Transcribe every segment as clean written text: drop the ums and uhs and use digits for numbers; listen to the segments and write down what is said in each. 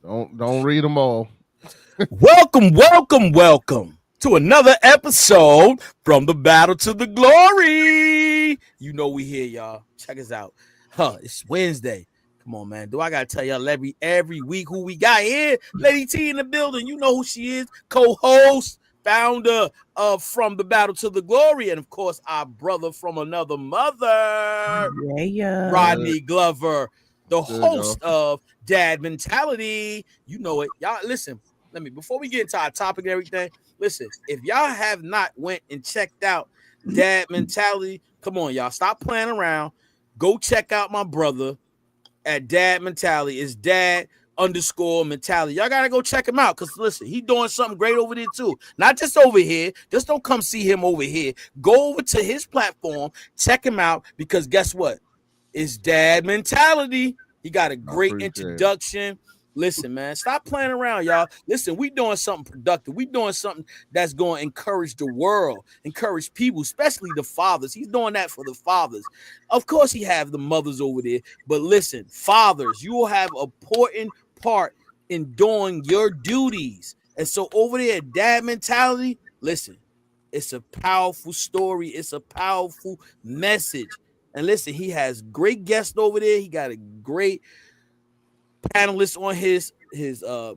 Don't read them all. Welcome to another episode from the battle to the glory. You know we here, y'all. Check us out. It's Wednesday. Come on, man. Do I gotta tell y'all every week who we got here? Lady T in the building. You know who she is. Co-host, founder of From the Battle to the Glory, and of course, our brother from another mother, Yeah. Rodney Glover, the Good, host of Dad Mentality. You know it. Y'all listen. Let me before we get into our topic and everything. Listen, if y'all have not went and checked out Dad Mentality, come on, y'all. Stop playing around. Go check out my brother at Dad Mentality. It's Dad_Mentality. Y'all gotta go check him out because listen, he doing something great over there too. Not just over here. Just don't come see him over here. Go over to his platform, check him out because guess what? It's Dad Mentality. He got a great introduction. Listen, man, stop playing around, y'all. Listen, we doing something productive. We doing something that's going to encourage the world, encourage people, especially the fathers. He's doing that for the fathers. Of course, he have the mothers over there, but listen, fathers, you will have an important part in doing your duties. And so over there at Dad Mentality, listen, it's a powerful story. It's a powerful message. And listen, he has great guests over there. He got a great panelist on his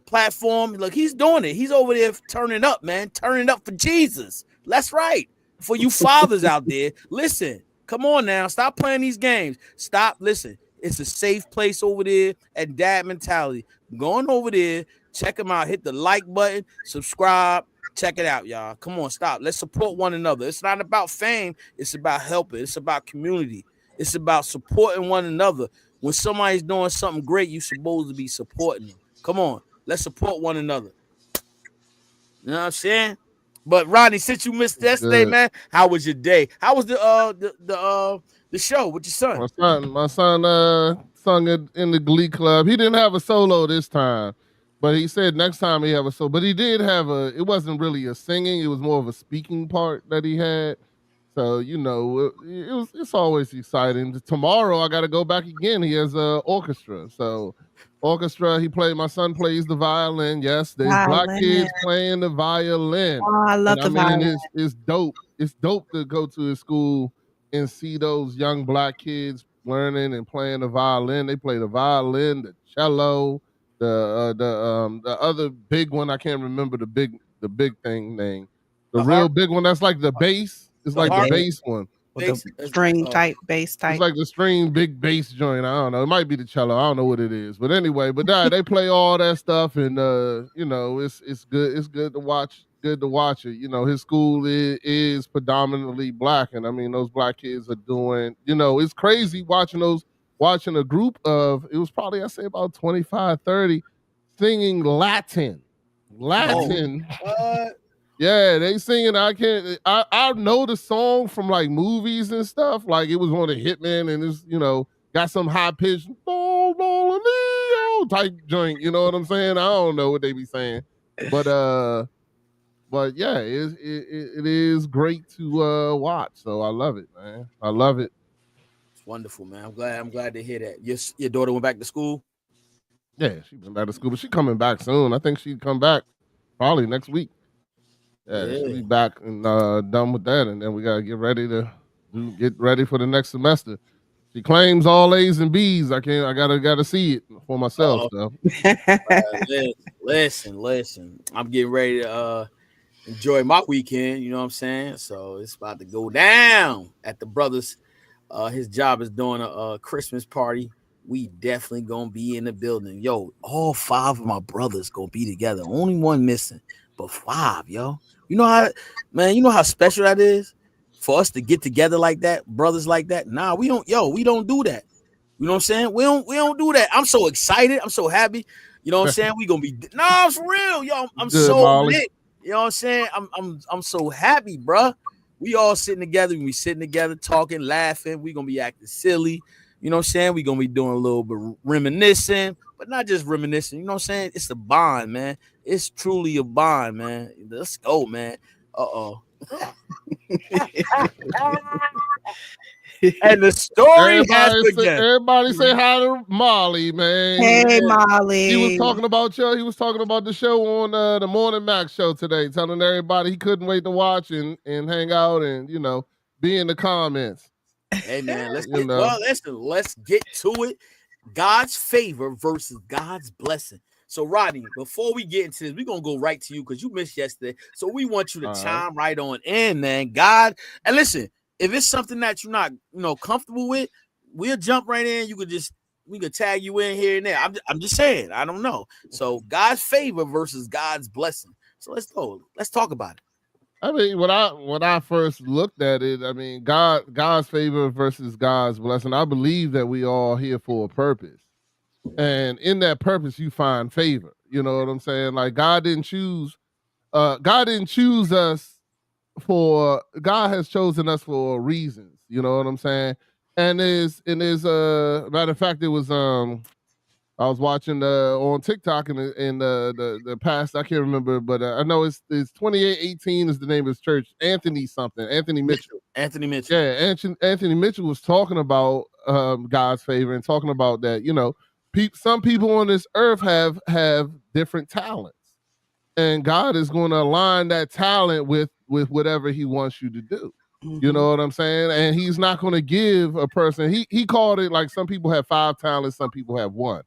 platform. Look, he's doing it. He's over there turning up, man. Turning up for Jesus. That's right. For you fathers out there, listen. Come on now. Stop playing these games. Stop. Listen. It's a safe place over there at Dad Mentality. Go on over there. Check him out. Hit the like button. Subscribe. Check it out, y'all. Come on, stop. Let's support one another. It's not about fame. It's about helping. It's about community. It's about supporting one another. When somebody's doing something great, you're supposed to be supporting them. Come on. Let's support one another. You know what I'm saying? But Rodney, since you missed yesterday, man, how was your day? How was the show with your son? My son sung it in the Glee Club. He didn't have a solo this time, but he said next time he have a solo. But he did have it wasn't really a singing, it was more of a speaking part that he had. So, you know, it's always exciting. Tomorrow I got to go back again. He has a orchestra. So, orchestra, my son plays the violin. Yes, there's black kids playing the violin. Oh, I love the violin. It's dope. It's dope to go to his school and see those young black kids learning and playing the violin. They play the violin, the cello, the other big one. I can't remember the big thing name. The real big one. That's like the bass. It's like the bass one. With the string type, bass type. It's like the string, big bass joint. I don't know. It might be the cello. I don't know what it is. But anyway, they play all that stuff, and you know, it's good. It's good to watch. Good to watch it. You know, his school is predominantly black, and I mean, those black kids are doing. You know, it's crazy watching a group of. It was probably, I say, about 25, 30 singing Latin. Yeah, they singing. I know the song from like movies and stuff. Like it was on a Hitman, and it's, you know, got some high pitched type joint. You know what I'm saying? I don't know what they be saying, but yeah, it is great to watch. So I love it, man. I love it. It's wonderful, man. I'm glad to hear that. Your daughter went back to school. Yeah, she went back to school, but she coming back soon. I think she'd come back probably next week. Yeah, she'll be back and done with that, and then we gotta get ready for the next semester. She claims all A's and B's. I gotta see it for myself. So. Listen. I'm getting ready to enjoy my weekend. You know what I'm saying? So it's about to go down at the brother's. His job is doing a Christmas party. We definitely gonna be in the building. Yo, all 5 of my brothers gonna be together. Only one missing, but 5, yo. You know how special that is for us to get together like that, brothers like that. Nah, we don't do that. You know what I'm saying? We don't do that. I'm so excited. I'm so happy. You know what I'm saying? We gonna be it's for real, yo. I'm good, so Molly. Lit. You know what I'm saying? I'm so happy, bro. We all sitting together. We sitting together, talking, laughing. We gonna be acting silly. You know what I'm saying? We gonna be doing a little bit reminiscing, but not just reminiscing. You know what I'm saying? It's a bond, man. It's truly a bond, man. Let's go, man. And the story has begun. Everybody say hi to Molly, man. Hey, Molly. He was talking about you. He was talking about the show on the Morning Max show today, telling everybody he couldn't wait to watch and hang out and be in the comments. Hey man, let's get to it. God's favor versus God's blessing. So, Rodney, before we get into this, we're gonna go right to you because you missed yesterday. So we want you to chime right on in, man. God, and listen, if it's something that you're not, comfortable with, we'll jump right in. We could tag you in here and there. I'm just saying, I don't know. So God's favor versus God's blessing. So let's go. Let's talk about it. I mean, when I first looked at it, I mean, God's favor versus God's blessing. I believe that we all here for a purpose. And in that purpose, you find favor. You know what I'm saying? Like God didn't choose us God has chosen us for reasons. You know what I'm saying? And there's matter of fact, it was I was watching on TikTok in the past, I can't remember, but I know it's 2818 is the name of his church. Anthony Mitchell. Anthony Mitchell. Yeah, Anthony Mitchell was talking about God's favor and talking about that, some people on this earth have different talents, and God is going to align that talent with whatever he wants you to do. Mm-hmm. You know what I'm saying? And he's not going to give a person, he called it like some people have 5 talents, some people have 1.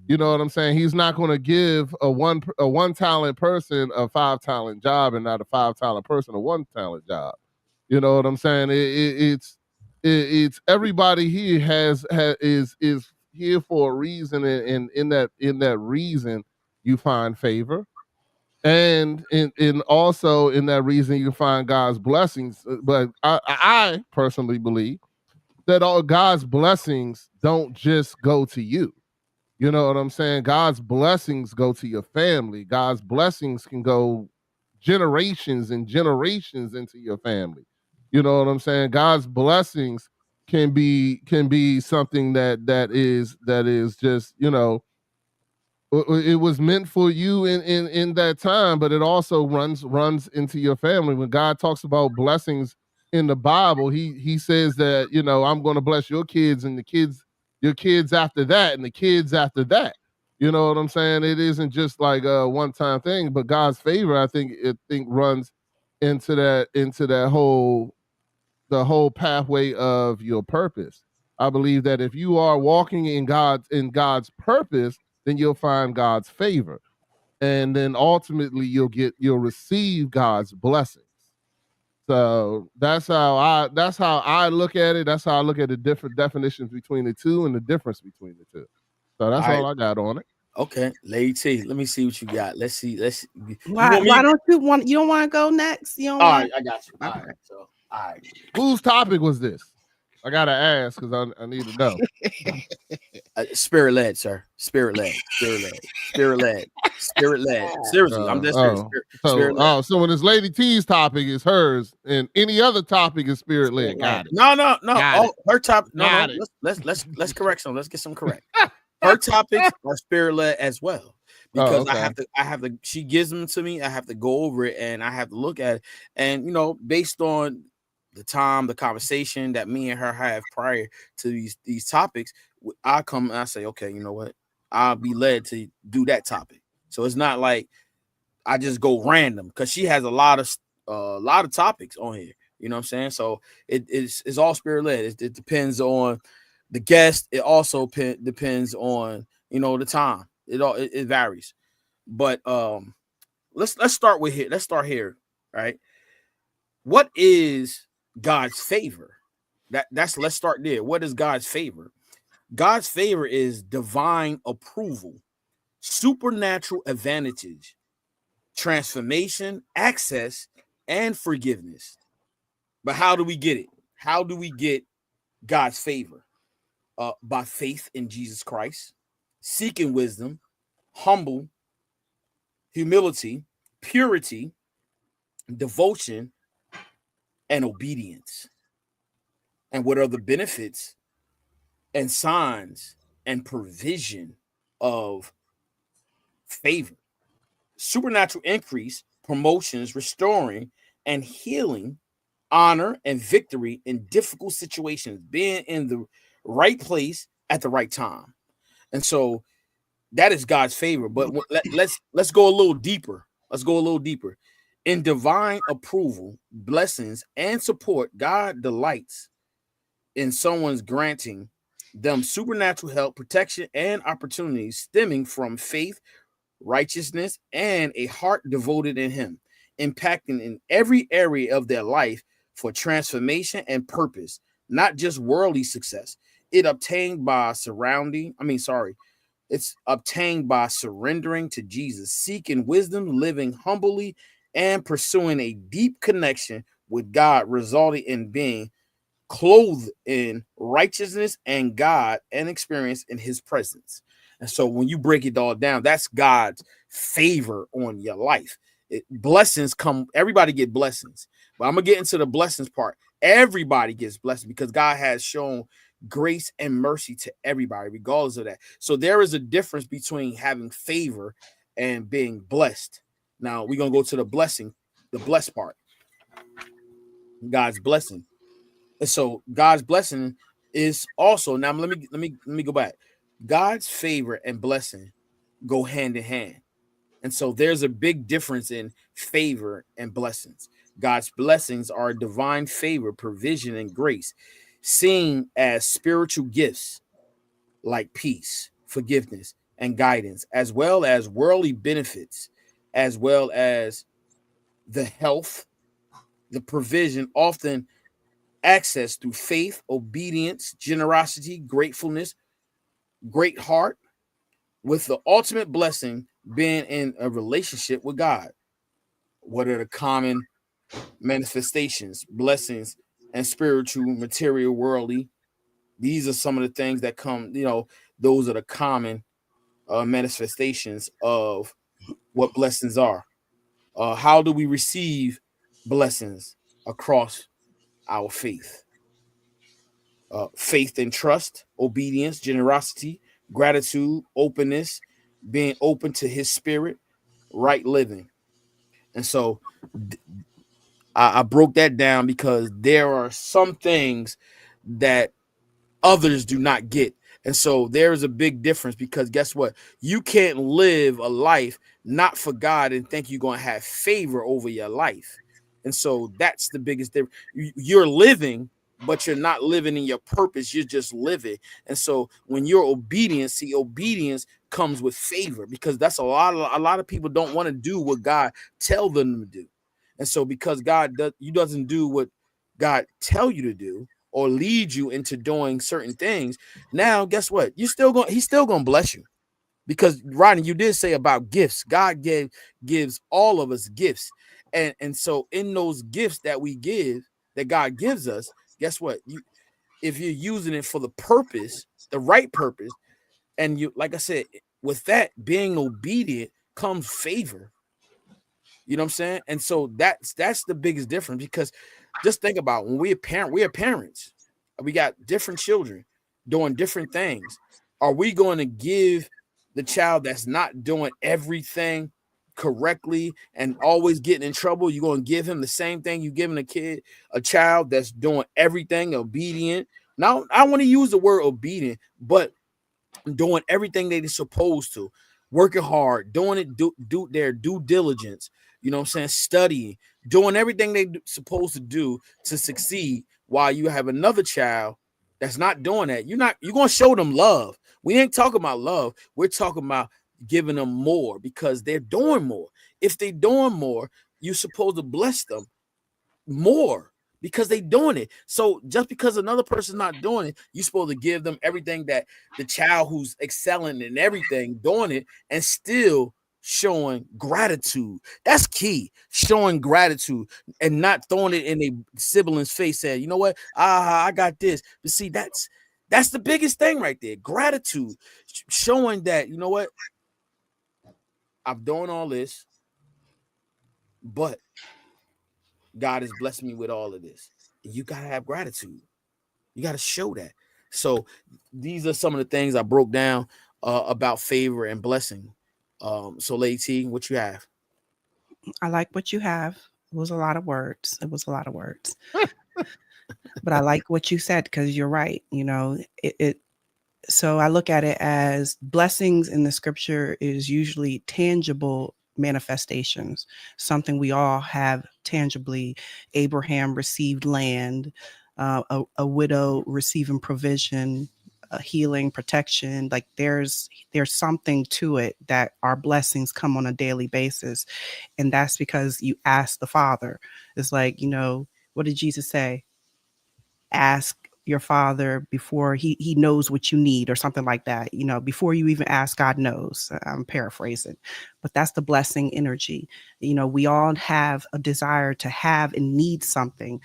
You know what I'm saying? He's not going to give a one talent person a 5 talent job and not a 5 talent person a 1 talent job. You know what I'm saying? It's everybody here is here for a reason, and in that reason you find favor, and in also in that reason you find God's blessings. But I personally believe that all God's blessings don't just go to you. You know what I'm saying? God's blessings go to your family. God's blessings can go generations and generations into your family. You know what I'm saying? God's blessings can be something that is just, it was meant for you in that time, but it also runs into your family. When God talks about blessings in the Bible, he says that, I'm going to bless your kids and your kids after that and the kids after that. You know what I'm saying? It isn't just like a one-time thing, but God's favor, I think runs into that whole pathway of your purpose. I believe that if you are walking in God's purpose, then you'll find God's favor. And then ultimately you'll receive God's blessings. So that's how I look at it. That's how I look at the different definitions between the two and the difference between the two. So that's all I got on it. Okay, Lady T, let me see what you got. Let's see. Why don't you want to go next? You don't all right, I got you. All okay. right, so all right. Whose topic was this? I gotta ask because I need to know. Spirit led, sir. Spirit led. Seriously, I'm just spirit led. So when it's Lady T's topic is hers, and any other topic is spirit led. Got it. No. Her topic. No. Let's correct some. Let's get some correct. Her topics are spirit led as well. Because I have to. She gives them to me. I have to go over it and I have to look at it. And based on the time, the conversation that me and her have prior to these topics, I come and I say, okay, you know what? I'll be led to do that topic. So it's not like I just go random because she has a lot of topics on here. You know what I'm saying? So it's all spirit led. It depends on the guest. It also depends on the time. It varies. But let's start with here. Let's start here. Right? What is God's favor? Let's start there. What is God's favor? God's favor is divine approval, supernatural advantage, transformation, access, and forgiveness. But how do we get it? How do we get God's favor? By faith in Jesus Christ, seeking wisdom, humble, humility, purity, devotion, and obedience. And what are the benefits and signs and provision of favor? Supernatural increase, promotions, restoring, and healing honor, and victory in difficult situations, being in the right place at the right time. And so that is God's favor. But let's go a little deeper. Let's go a little deeper. In divine approval, blessings, and support, God delights in someone's granting them supernatural help, protection, and opportunities stemming from faith, righteousness, and a heart devoted in Him, impacting in every area of their life for transformation and purpose, not just worldly success. It obtained by it's obtained by surrendering to Jesus, seeking wisdom, living humbly, and pursuing a deep connection with God, resulting in being clothed in righteousness and God and experience in His presence. And so when you break it all down, that's God's favor on your life. Blessings come, everybody get blessings. But I'm going to get into the blessings part. Everybody gets blessings because God has shown grace and mercy to everybody, regardless of that. So there is a difference between having favor and being blessed. Now we're going to go to the blessed part. God's blessing. And so God's blessing is also, now let me go back. God's favor and blessing go hand in hand. And so there's a big difference in favor and blessings. God's blessings are divine favor, provision, and grace, seen as spiritual gifts like peace, forgiveness, and guidance, as well as worldly benefits, as well as the health, the provision, often access through faith, obedience, generosity, gratefulness, great heart, with the ultimate blessing being in a relationship with God. What are the common manifestations, blessings, and spiritual, material, worldly? These are some of the things that come, those are the common manifestations of what blessings are. How do we receive blessings across our faith? Faith and trust, obedience, generosity, gratitude, openness, being open to His spirit, right living. And so I broke that down because there are some things that others do not get. And so there's a big difference because guess what? You can't live a life not for God and think you're going to have favor over your life. And so that's the biggest difference. You're living, but you're not living in your purpose. You're just living. And so when you're obedient, obedience comes with favor because that's a lot of people don't want to do what God tell them to do. And so because you doesn't do what God tell you to do or lead you into doing certain things, now guess what? He's still going to bless you. Because Rodney, you did say about gifts. God gives all of us gifts. And so in those gifts that we give, that God gives us, guess what? If you're using it for the purpose, the right purpose, and you, like I said, with that being obedient comes favor. You know what I'm saying? And so that's the biggest difference because just think about when we are parents. We got different children doing different things. Are we going to give the child that's not doing everything correctly and always getting in trouble? You're going to give him the same thing you giving a child that's doing everything obedient. Now, I want to use the word obedient, but doing everything they're supposed to, working hard, doing it, do their due diligence, you know what I'm saying, studying, doing everything they're supposed to do to succeed, while you have another child that's not doing that. You're going to show them love. We ain't talking about love. We're talking about giving them more because they're doing more. If they're doing more, you're supposed to bless them more because they doing it. So just because another person's not doing it, you're supposed to give them everything that the child who's excelling in everything doing it and still showing gratitude. That's key. Showing gratitude and not throwing it in a sibling's face saying, you know what, I got this. But see, that's the biggest thing right there. Gratitude, showing that, you know what, I'm doing all this, but God has blessed me with all of this. You got to have gratitude. You got to show that. So these are some of the things I broke down about favor and blessing. So Lady T, what you have? I like what you have was a lot of words. It was a lot of words. But I like what you said because you're right. So I look at it as blessings in the scripture is usually tangible manifestations, something we all have tangibly. Abraham received land, a widow receiving provision, healing, protection. Like there's something to it that our blessings come on a daily basis. And that's because you ask the Father. It's like, what did Jesus say? Ask your Father before he knows what you need, or something like that. Before you even ask, God knows. I'm paraphrasing, but that's the blessing energy. We all have a desire to have and need something,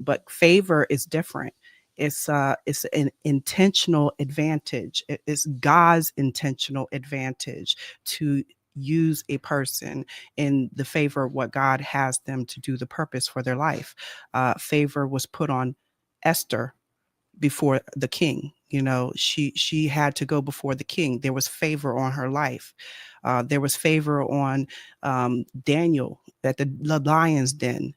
but favor is different. It's an intentional advantage. It's God's intentional advantage to use a person in the favor of what God has them to do, the purpose for their life. Favor was put on Esther before the king. She had to go before the king. There was favor on her life. There was favor on Daniel at the lion's den.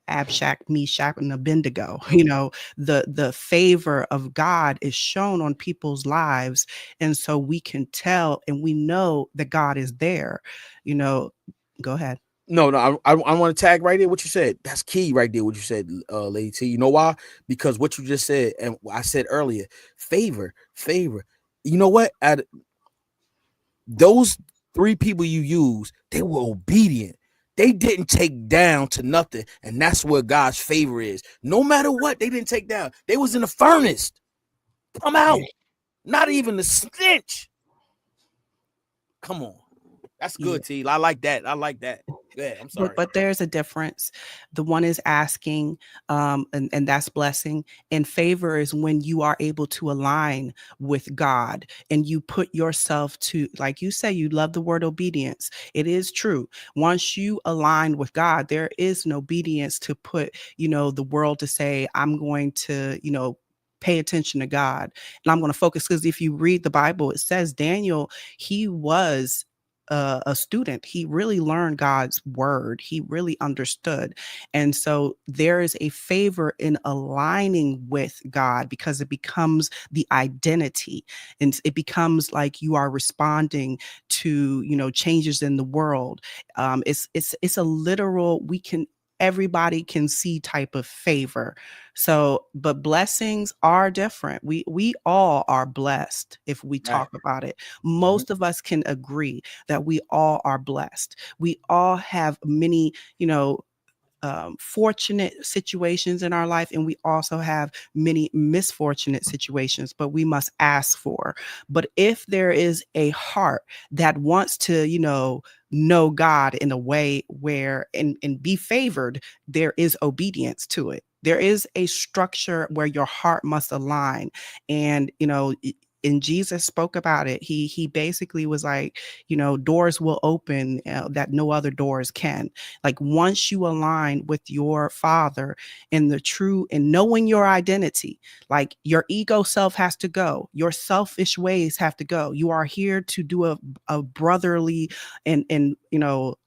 Abshak, Meshach, and Abednego. The favor of God is shown on people's lives, and so we can tell and we know that God is there. Go ahead. No, I want to tag right there what you said. That's key right there, what you said, Lady T. You know why? Because what you just said, and I said earlier, favor. You know what? Those three people you use, they were obedient. They didn't take down to nothing, and that's where God's favor is. No matter what, they didn't take down. They was in the furnace. Come out. Not even the stench. Come on. That's good, T. I like that. Yeah, I'm sorry. But there's a difference. The one is asking, and that's blessing. And favor is when you are able to align with God and you put yourself to, like you say, you love the word obedience. It is true. Once you align with God, there is an obedience to put, the world to say, I'm going to, pay attention to God. And I'm going to focus, because if you read the Bible, it says Daniel, he was a student. He really learned God's word. He really understood. And so there is a favor in aligning with God, because it becomes the identity, and it becomes like you are responding to, changes in the world. It's a literal, everybody can see type of favor. So, but blessings are different. We all are blessed if we talk about it. Most of us can agree that we all are blessed. We all have many, fortunate situations in our life, and we also have many misfortunate situations, but we must ask for. But if there is a heart that wants to, know God in a way where and be favored, there is obedience to it. There is a structure where your heart must align. And, and Jesus spoke about it. He basically was like, doors will open that no other doors can. Like once you align with your Father in the true and knowing your identity, like your ego self has to go, your selfish ways have to go. You are here to do a brotherly and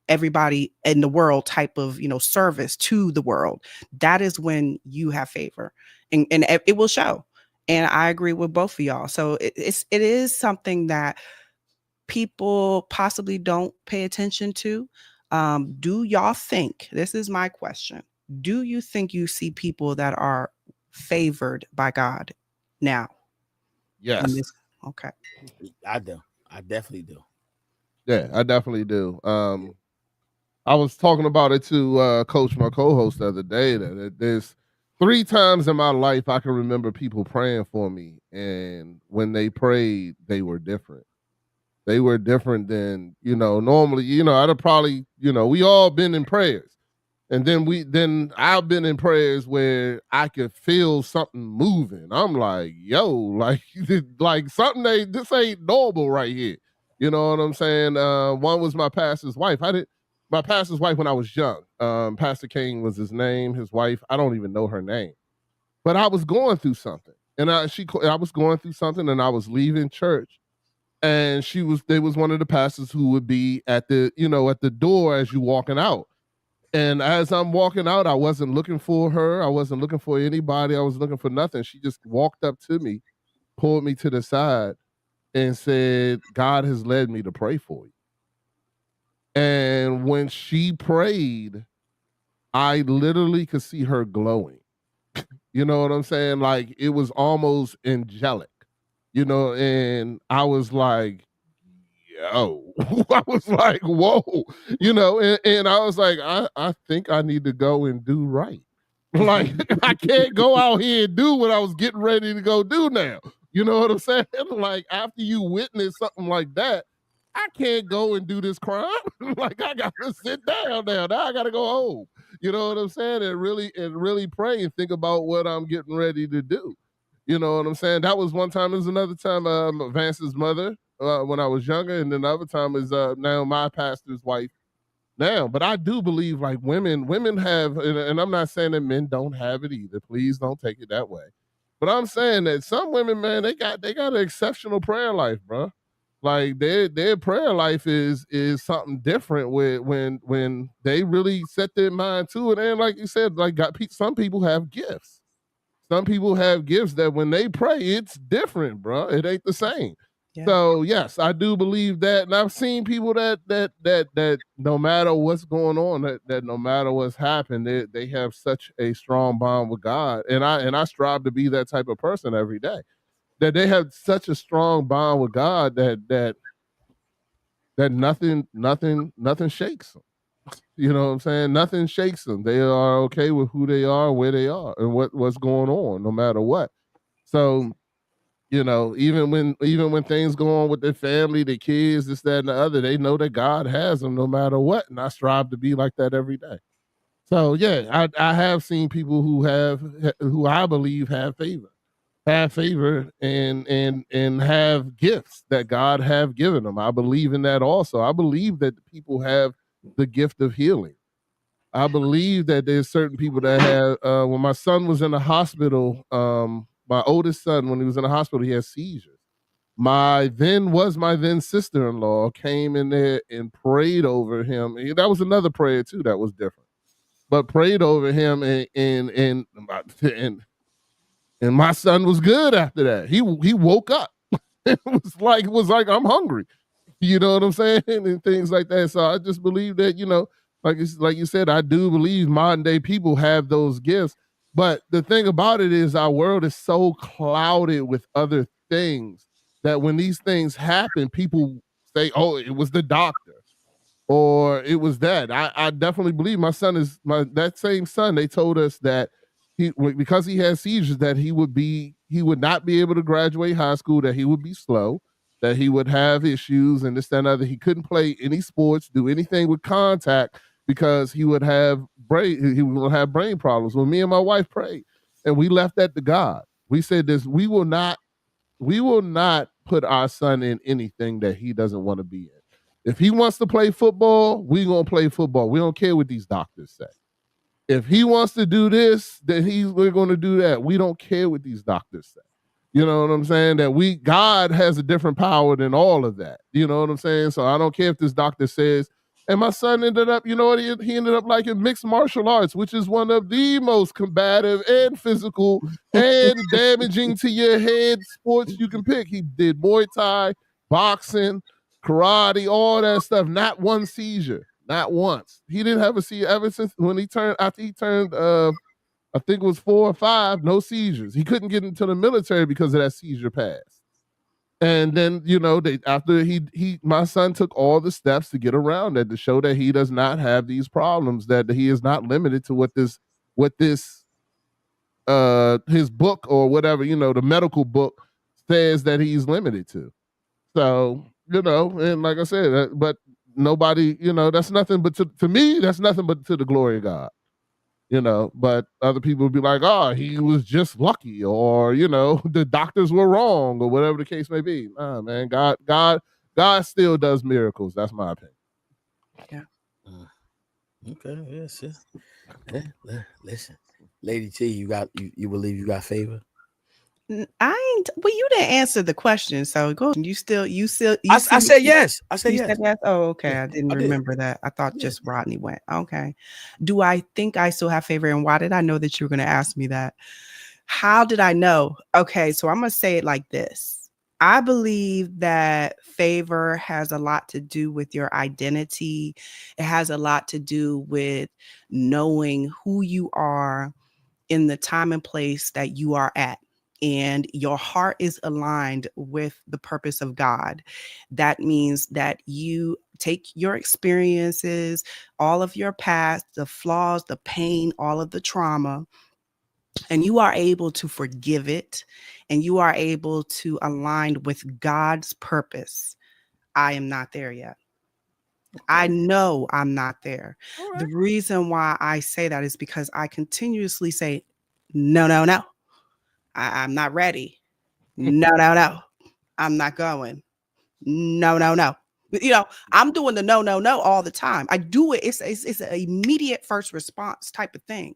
everybody in the world type of service to the world. That is when you have favor, and it will show. And I agree with both of y'all. So it is something that people possibly don't pay attention to. Do y'all think, this is my question, do you think you see people that are favored by God now? Yes. Okay. I do. I definitely do. Yeah, I definitely do. I was talking about it to Coach, my co-host, the other day, that there's 3 times in my life I can remember people praying for me, and when they prayed, they were different. They were different than, normally, I'd have probably, we all been in prayers. And then I've been in prayers where I could feel something moving. I'm like, yo, like something this ain't normal right here. You know what I'm saying? One was my pastor's wife. My pastor's wife when I was young. Pastor King was his name. His wife, I don't even know her name. But I was going through something. And I was going through something, and I was leaving church. And they was one of the pastors who would be at the door as you walking out. And as I'm walking out, I wasn't looking for her. I wasn't looking for anybody. I was looking for nothing. She just walked up to me, pulled me to the side, and said, God has led me to pray for you. And when she prayed, I literally could see her glowing. You know what I'm saying? Like it was almost angelic, and I was like, yo, I was like, whoa, and I was like, I think I need to go and do right. Like I can't go out here and do what I was getting ready to go do now. You know what I'm saying? Like after you witness something like that, I can't go and do this crime. Like I gotta sit down now. Now I gotta go home. You know what I'm saying? And really pray and think about what I'm getting ready to do. You know what I'm saying? That was one time. There's another time, Vance's mother, when I was younger, and then the other time is now my pastor's wife now. But I do believe like women have, and I'm not saying that men don't have it either. Please don't take it that way. But I'm saying that some women, man, they got an exceptional prayer life, bro. Like their prayer life is something different when they really set their mind to it. And like you said, like some people have gifts. Some people have gifts that when they pray, it's different, bro. It ain't the same. Yeah. So yes, I do believe that, and I've seen people that no matter what's going on, that no matter what's happened, they have such a strong bond with God, and I strive to be that type of person every day. That they have such a strong bond with God that nothing shakes them. You know what I'm saying? Nothing shakes them. They are okay with who they are, where they are, and what's going on, no matter what. So, even when things go on with their family, their kids, this, that, and the other, they know that God has them no matter what. And I strive to be like that every day. So yeah, I have seen people who I believe have favor and have gifts that God have given them. I believe in that also. I believe that people have the gift of healing. I believe that there's certain people that have, when my son was in the hospital, my oldest son, when he was in the hospital, he had seizures. My then sister-in-law came in there and prayed over him. And that was another prayer too that was different. But prayed over him and my son was good after that. He woke up. it was like I'm hungry. You know what I'm saying? And things like that. So I just believe that, like you said, I do believe modern day people have those gifts. But the thing about it is our world is so clouded with other things that when these things happen, people say, oh, it was the doctor or it was that. I definitely believe that same son, they told us that because he had seizures, that he would not be able to graduate high school, that he would be slow, that he would have issues and this, that, and other. He couldn't play any sports, do anything with contact because he would have brain problems. When me and my wife prayed and we left that to God, we said this, we will not put our son in anything that he doesn't want to be in. If he wants to play football, we're going to play football. We don't care what these doctors say. If he wants to do this, then we're going to do that. We don't care what these doctors say. You know what I'm saying? That God has a different power than all of that. You know what I'm saying? So I don't care if this doctor says, and my son ended up, you know what? He ended up liking mixed martial arts, which is one of the most combative and physical and damaging to your head sports you can pick. He did Muay Thai, boxing, karate, all that stuff. Not one seizure. Not once. He didn't have a seizure ever since after he turned, I think it was 4 or 5, no seizures. He couldn't get into the military because of that seizure pass. And then, after my son took all the steps to get around that, to show that he does not have these problems, that he is not limited to what this his book or whatever, the medical book says that he's limited to. So, and like I said, but nobody, that's nothing but to me, that's nothing but to the glory of God. But other people would be like, oh, he was just lucky, or, the doctors were wrong, or whatever the case may be. Nah, man, God still does miracles. That's my opinion. Yeah. Okay. Yes. Yeah. Listen, Lady T, you believe you got favor? I ain't. Well, you didn't answer the question, so go. You I said yes. I said You yes. said yes. Oh, okay. Yeah, I didn't I did. remember that. I thought Yeah. just Rodney went. Okay. Do I think I still have favor? And why did I know that you were going to ask me that? How did I know? Okay, so I'm going to say it like this. I believe that favor has a lot to do with your identity. It has a lot to do with knowing who you are in the time and place that you are at. And your heart is aligned with the purpose of God. That means that you take your experiences, all of your past, the flaws, the pain, all of the trauma, and you are able to forgive it, and you are able to align with God's purpose. I am not there yet. I know I'm not there. All The right. reason why I say that is because I continuously say, no, no, no. I'm not ready. No, no, no. I'm not going. No, no, no. You know, I'm doing the no, no, no all the time. I do it. It's an immediate first response type of thing.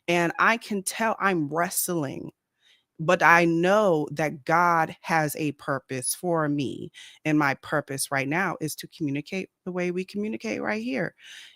And I can tell I'm wrestling, but I know that God has a purpose for me. And my purpose right now is to communicate the way we communicate right here.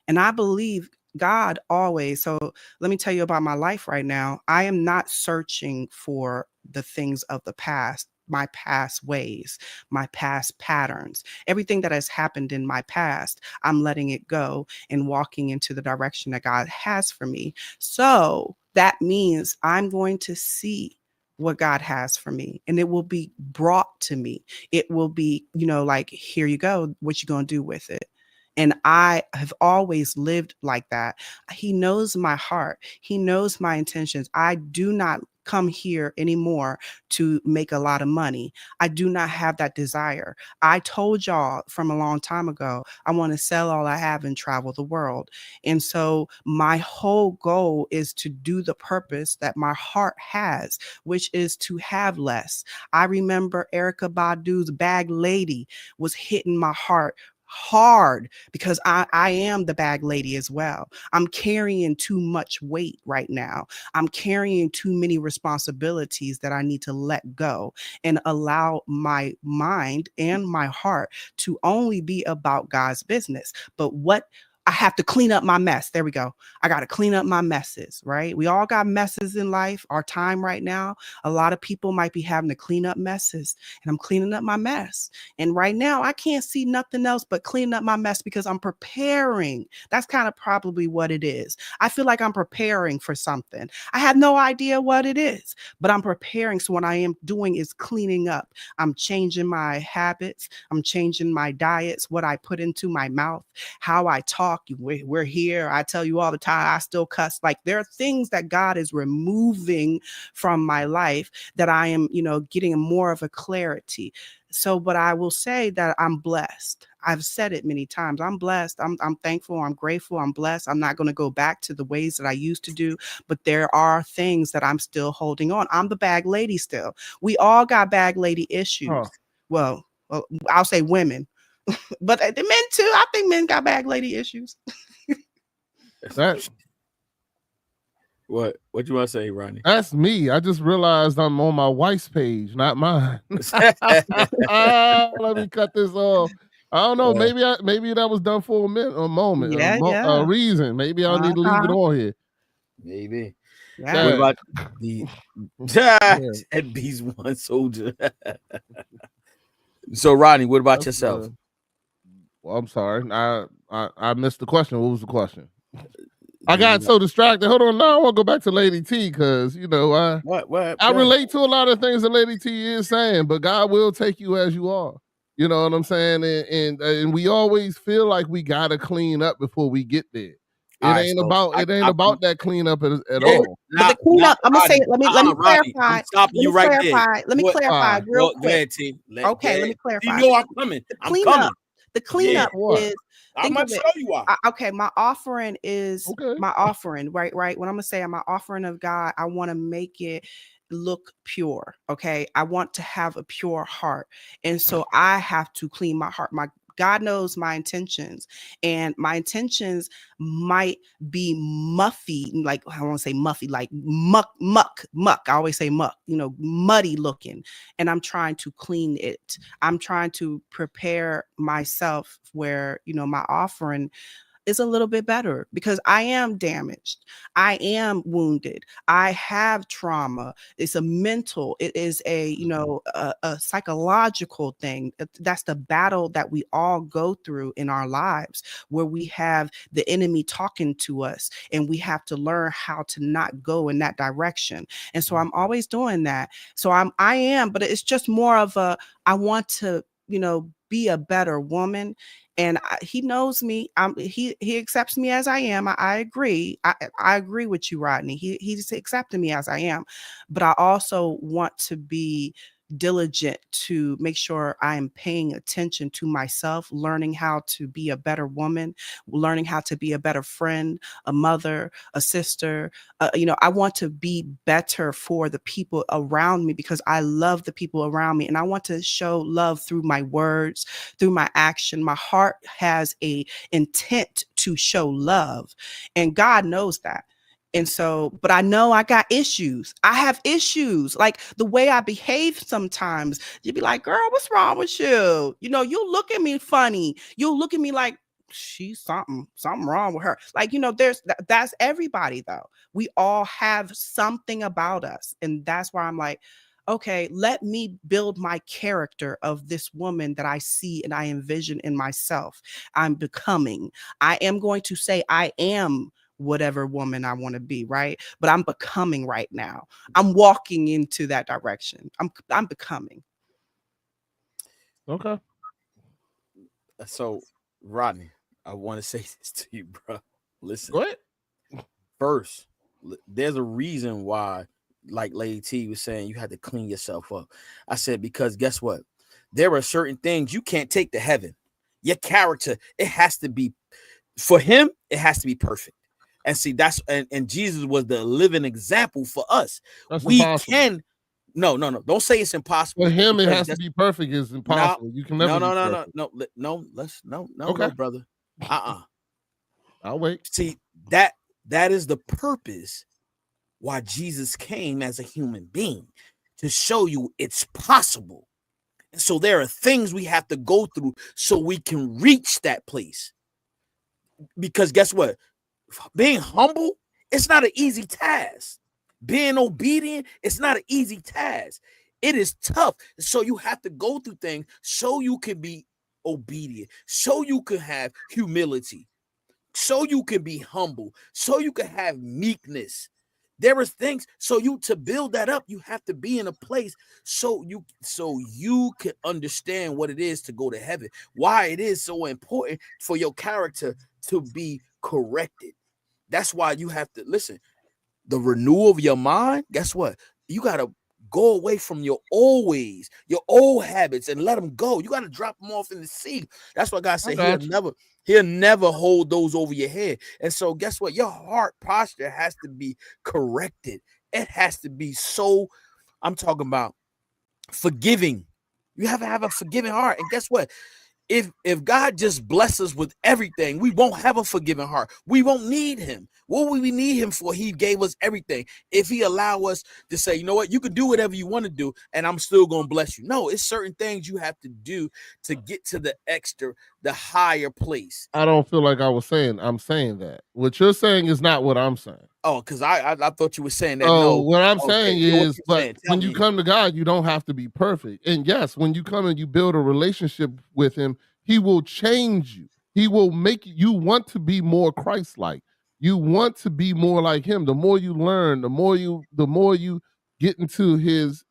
And I believe God always. So let me tell you about my life right now. I am not searching for the things of the past, my past ways, my past patterns, everything that has happened in my past. I'm letting it go and walking into the direction that God has for me. So that means I'm going to see what God has for me, and it will be brought to me. It will be, like, here you go, what you going to do with it. And I have always lived like that. He knows my heart. He knows my intentions. I do not come here anymore to make a lot of money. I do not have that desire. I told y'all from a long time ago, I want to sell all I have and travel the world. And so my whole goal is to do the purpose that my heart has, which is to have less. I remember Erykah Badu's Bag Lady was hitting my heart hard because I am the bag lady as well. I'm carrying too much weight right now. I'm carrying too many responsibilities that I need to let go and allow my mind and my heart to only be about God's business. But what I have to clean up my mess. There we go. I got to clean up my messes, right? We all got messes in life. Our time right now, a lot of people might be having to clean up messes, and I'm cleaning up my mess. And right now, I can't see nothing else but cleaning up my mess because I'm preparing. That's kind of probably what it is. I feel like I'm preparing for something. I have no idea what it is, but I'm preparing. So what I am doing is cleaning up. I'm changing my habits. I'm changing my diets, what I put into my mouth, how I talk. We're here. I tell you all the time, I still cuss. Like, there are things that God is removing from my life that I am, getting more of a clarity. So, but I will say that I'm blessed. I've said it many times. I'm blessed. I'm thankful. I'm grateful. I'm blessed. I'm not going to go back to the ways that I used to do, but there are things that I'm still holding on. I'm the bag lady still. We all got bag lady issues. Huh. Well, I'll say women, but the men too. I think men got bag lady issues. That What you want to say, Rodney? that's me. I just realized I'm on my wife's page, not mine. Let me cut this off. I don't know. Maybe that was done for a moment, a reason. Maybe I need to leave it on here. Maybe. Yeah. What about the and B's one soldier? So, Rodney, what about yourself? Well, I'm sorry. I missed the question. What was the question? I got so distracted. Hold on. Now I want to go back to Lady T because, I relate to a lot of things that Lady T is saying, but God will take you as you are. You know what I'm saying? And we always feel like we got to clean up before we get there. It ain't about that cleanup at all. But the cleanup, I'm gonna say it. Let me clarify. I'm stopping you right there. Let me clarify real quick. Go ahead, T. Let me clarify. You know I'm coming. The cleanup is. I'm gonna show you why. Okay, my offering is my offering, right? When I'm gonna say my offering of God, I want to make it look pure. Okay, I want to have a pure heart, and so I have to clean my heart. God knows my intentions, and my intentions might be muffy, like I want to say muffy, like muck. I always say muck, muddy looking. And I'm trying to clean it. I'm trying to prepare myself where, my offering is a little bit better, because I am damaged. I am wounded. I have trauma. It's a mental, it is a, a psychological thing. That's the battle that we all go through in our lives, where we have the enemy talking to us, and we have to learn how to not go in that direction. And so I'm always doing that. So I am, but it's just more of I want to, be a better woman. And he knows me. He accepts me as I am. I agree. I agree with you, Rodney. He's accepting me as I am. But I also want to be diligent to make sure I'm paying attention to myself, learning how to be a better woman, learning how to be a better friend, a mother, a sister. I want to be better for the people around me, because I love the people around me, and I want to show love through my words, through my action. My heart has a intent to show love, and God knows that. And so, but I know I got issues. I have issues, like the way I behave sometimes. You'd be like, girl, what's wrong with you? You look at me funny. You look at me like she's something wrong with her. Like, that's everybody though. We all have something about us. And that's why I'm like, okay, let me build my character of this woman that I see and I envision in myself. I'm becoming. I am going to say I am whatever woman I want to be, right? But I'm becoming right now. I'm walking into that direction. I'm becoming. Okay. So, Rodney, I want to say this to you, bro. Listen. Go ahead. First, there's a reason why, like Lady T was saying, you had to clean yourself up. I said, because guess what? There are certain things you can't take to heaven. Your character, it has to be, for him, it has to be perfect. And see, that's and Jesus was the living example for us. That's we impossible. can no, don't say it's impossible. For him, it has to be perfect. It's impossible. You can never. No, brother. I'll wait. See, that is the purpose why Jesus came as a human being, to show you it's possible. And so there are things we have to go through so we can reach that place. Because guess what? Being humble, it's not an easy task. Being obedient, it's not an easy task. It is tough. So you have to go through things so you can be obedient, so you can have humility, so you can be humble, so you can have meekness. There are things, so to build that up, you have to be in a place so you can understand what it is to go to heaven, why it is so important for your character to be corrected. That's why you have to listen. The renewal of your mind, guess what? You got to go away from your old ways, your old habits, and let them go. You got to drop them off in the sea. That's what God said. He'll never hold those over your head. And so guess what? Your heart posture has to be corrected. It has to be I'm talking about forgiving. You have to have a forgiving heart. And guess what? If God just blesses us with everything, we won't have a forgiving heart. We won't need him. What will we need him for? He gave us everything. If he allow us to say, you know what, you can do whatever you want to do, and I'm still going to bless you. No, it's certain things you have to do to get to the higher place. I don't feel like I was saying, I'm saying that. What you're saying is not what I'm saying. Oh, because I thought you were saying that. No, what I'm saying is, but when you come to God, you don't have to be perfect. And yes, when you come and you build a relationship with him, he will change you. He will make you want to be more Christ-like. You want to be more like him. The more you learn, the more you get into his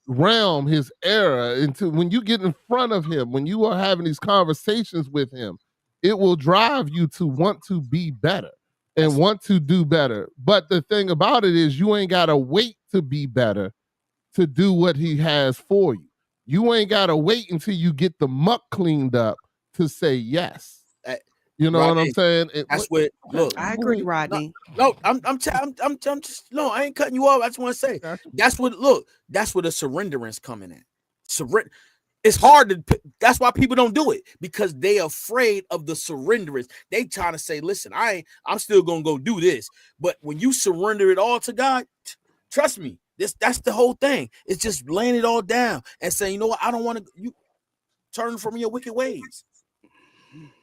realm, his era, into when you get in front of him, when you are having these conversations with him, it will drive you to want to be better and want to do better. But the thing about it is you ain't got to wait to be better to do what he has for you. You ain't got to wait until you get the muck cleaned up to say yes. You know Rodney, what I'm saying? That's what. Look, I agree, Rodney. No, I'm just no. I ain't cutting you off. I just want to say that's what. Look, that's where the surrenderance coming in. It's hard to. That's why people don't do it, because they afraid of the surrenderance. They trying to say, "Listen, I'm still gonna go do this." But when you surrender it all to God, trust me, that's the whole thing. It's just laying it all down and saying, "You know what? I don't want to." You turn from your wicked ways.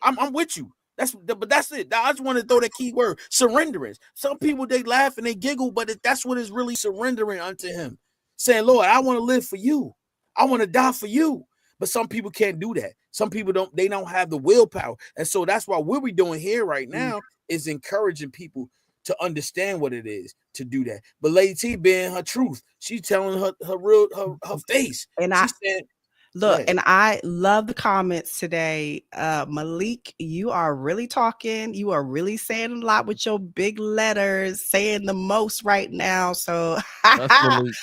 I'm with you. But that's it. I just want to throw that key word, surrenderance. Some people, they laugh and they giggle, but that's what is really surrendering unto Him, saying, "Lord, I want to live for you. I want to die for you." But some people can't do that. Some people don't have the willpower. And so that's why what we're doing here right now is encouraging people to understand what it is to do that. But Lady T, being her truth, she's telling her face. And she said, look, and I love the comments today. Malik, you are really talking. You are really saying a lot with your big letters, saying the most right now. So That's Malik.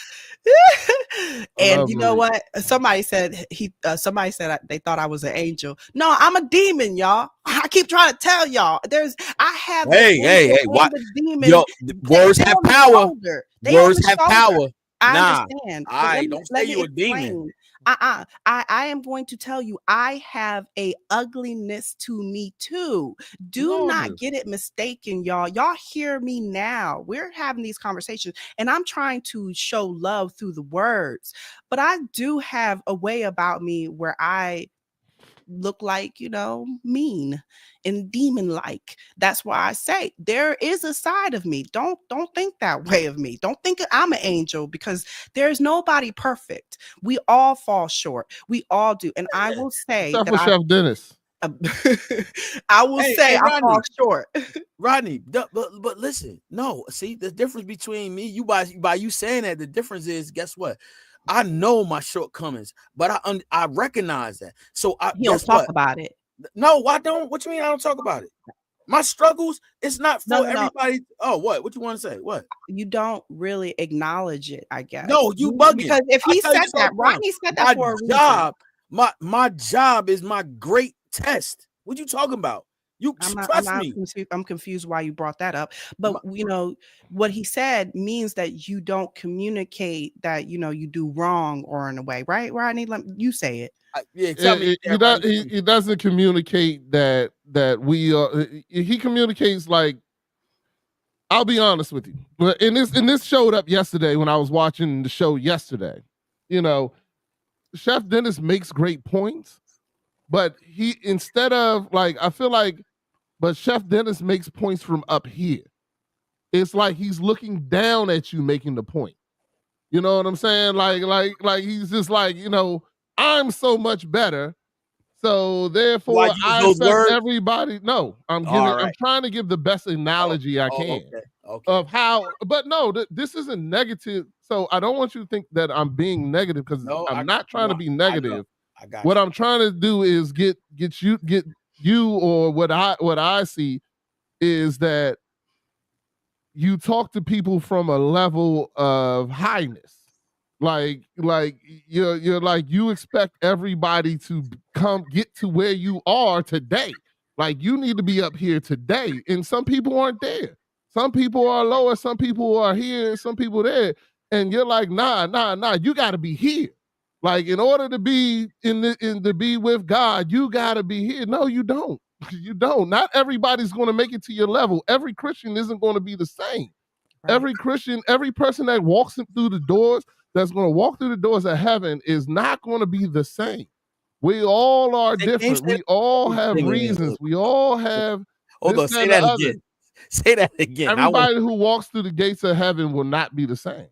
And you know what? Somebody said they thought I was an angel. No, I'm a demon, y'all. I keep trying to tell y'all. I have hey, what? Yo, words have power. Words have power. I understand. Don't say you're a demon. I am going to tell you, I have a ugliness to me too. Do not get it mistaken, y'all. Y'all hear me now. We're having these conversations and I'm trying to show love through the words, but I do have a way about me where I look like, mean and demon-like. That's why I say there is a side of me. Don't think that way of me. Don't think I'm an angel, because there's nobody perfect. We all fall short. We all do. And I will say except for Chef Dennis. I will say I fall short. Rodney, but listen, no, see the difference between me, you by you saying that, the difference is, guess what? I know my shortcomings, but I recognize that. So you don't talk about it. No, I don't. What you mean I don't talk about it? My struggles, it's not for everybody. Oh, what you want to say? What? You don't really acknowledge it, I guess. No, you bugging. Because if he said that, Rodney said that for a reason. My job is my great test. What you talking about? Trust me. I'm confused why you brought that up. But what he said means that you don't communicate that you do wrong or in a way, right, Rodney? You say it. He doesn't communicate that we are. He communicates like, I'll be honest with you, but and this showed up yesterday when I was watching the show yesterday. Chef Dennis makes great points, but he, instead of like, I feel like, but Chef Dennis makes points from up here. It's like he's looking down at you making the point. You know what I'm saying? Like he's just like, I'm so much better. So therefore I expect everybody. No, I'm trying to give the best analogy I can of how, but no, this isn't negative. So I don't want you to think that I'm being negative, because I'm not trying to be negative. What I'm trying to do is get you, or what I see is that you talk to people from a level of highness. Like you're like, you expect everybody to get to where you are today. Like, you need to be up here today. And some people aren't there. Some people are lower, some people are here, and some people there. And you're like, nah, you gotta be here. Like, in order to be to be with God, you gotta be here. No, you don't. You don't. Not everybody's going to make it to your level. Every Christian isn't going to be the same. Right. Every Christian, every person that walks through the doors, that's going to walk through the doors of heaven, is not going to be the same. We all are different. We all have reasons. We all have. Hold on, say that again. Say that again. Everybody who walks through the gates of heaven will not be the same.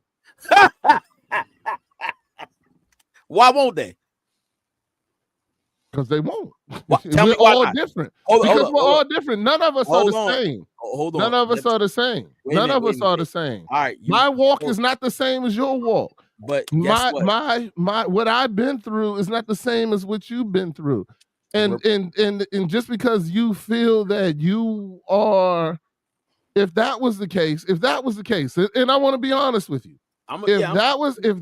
Why won't they? Because they won't. We're all different. We're all different. None of us are the same. None of us are the same. None of us are the same. All right. My walk is not the same as your walk. But my what I've been through is not the same as what you've been through. And just because you feel that you are, if that was the case, and I want to be honest with you. If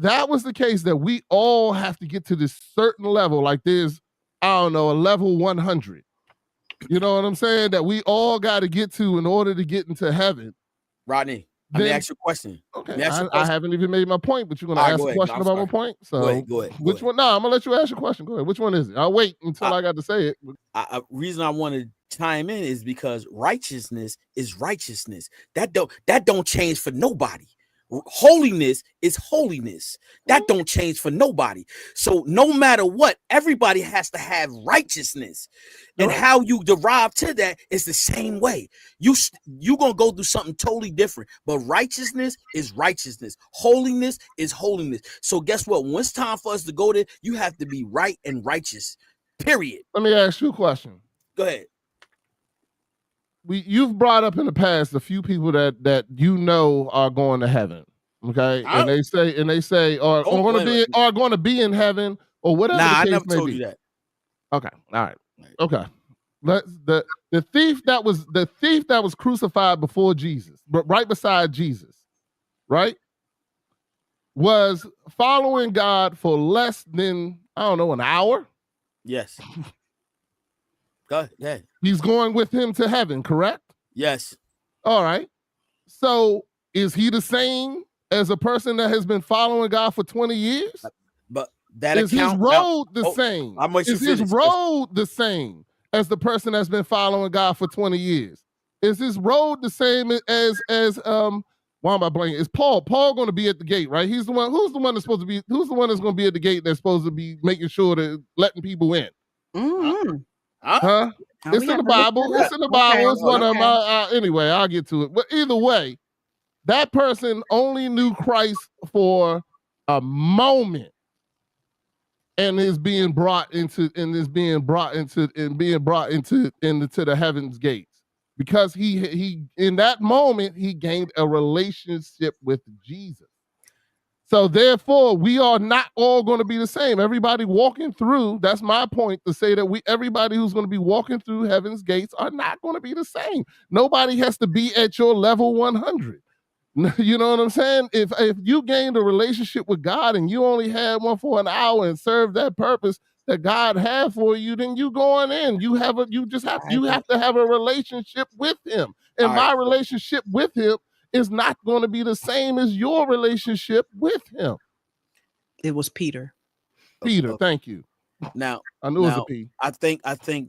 that was the case, that we all have to get to this certain level, like there's, I don't know, a level 100. You know what I'm saying? That we all got to get to in order to get into heaven. Rodney, Let me then ask you a question. Let okay, me ask you a I question. haven't even made my point, but you're gonna All right, ask go a ahead. No, question I'm about my sorry. point. Go So ahead. Go ahead. Go which ahead. one? No, I'm gonna let you ask your question. Go ahead. Which one is it? I'll wait until I got to say it. Reason I want to chime in is because righteousness is righteousness. That don't change for nobody. Holiness is holiness. That don't change for nobody. So no matter what, everybody has to have righteousness, and Right. how you derive to that is the same way. You gonna go through something totally different, but righteousness is righteousness. Holiness is holiness. So guess what? When it's time for us to go there, you have to be right and righteous. Period. Let me ask you a question. Go ahead. You've brought up in the past a few people that you know are going to heaven, okay? And they say are going to be in heaven or whatever the Nah, I case never may told be. you that. Okay, all right, okay. The thief that was crucified before Jesus, but right beside Jesus, right, was following God for less than an hour. Yes. Go ahead. He's going with him to heaven, correct? Yes. All right. So is he the same as a person that has been following God for 20 years? But that is his road the same? Is his road the same as the person that's been following God for 20 years? Is his road the same as why am I blanking? Is Paul going to be at the gate, right? He's the one. Who's the one that's supposed to be? Who's the one that's going to be at the gate that's supposed to be making sure that letting people in? Mm-hmm. Huh? Oh, it's in the Bible. It's in the Bible. It's one of them. Anyway, I'll get to it. But either way, that person only knew Christ for a moment, and is being brought into the heavens gates, because he in that moment he gained a relationship with Jesus. So therefore, we are not all going to be the same. Everybody walking through, that's my point, to say that everybody who's going to be walking through heaven's gates are not going to be the same. Nobody has to be at your level 100. You know what I'm saying? If you gained a relationship with God and you only had one for an hour and served that purpose that God had for you, then you going in. You have to have a relationship with him. And my relationship with him is not going to be the same as your relationship with him. It was Peter. Peter, thank you. Now, I knew it was a P. I think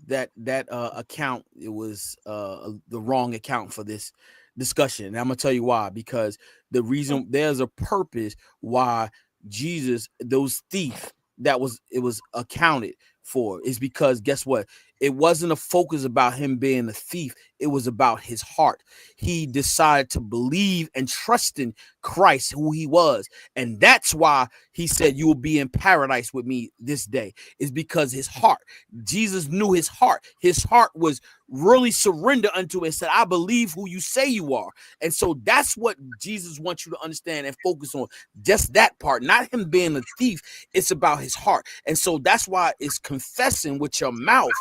that account, it was the wrong account for this discussion. And I'm gonna tell you why. Because the reason, there's a purpose why Jesus, those thief it was accounted for, is because guess what? It wasn't a focus about him being a thief. It was about his heart. He decided to believe and trust in Christ, who he was. And that's why he said, you will be in paradise with me this day, is because his heart, Jesus knew his heart. His heart was really surrendered unto it and said, I believe who you say you are. And so that's what Jesus wants you to understand and focus on. Just that part, not him being a thief. It's about his heart. And so that's why it's confessing with your mouth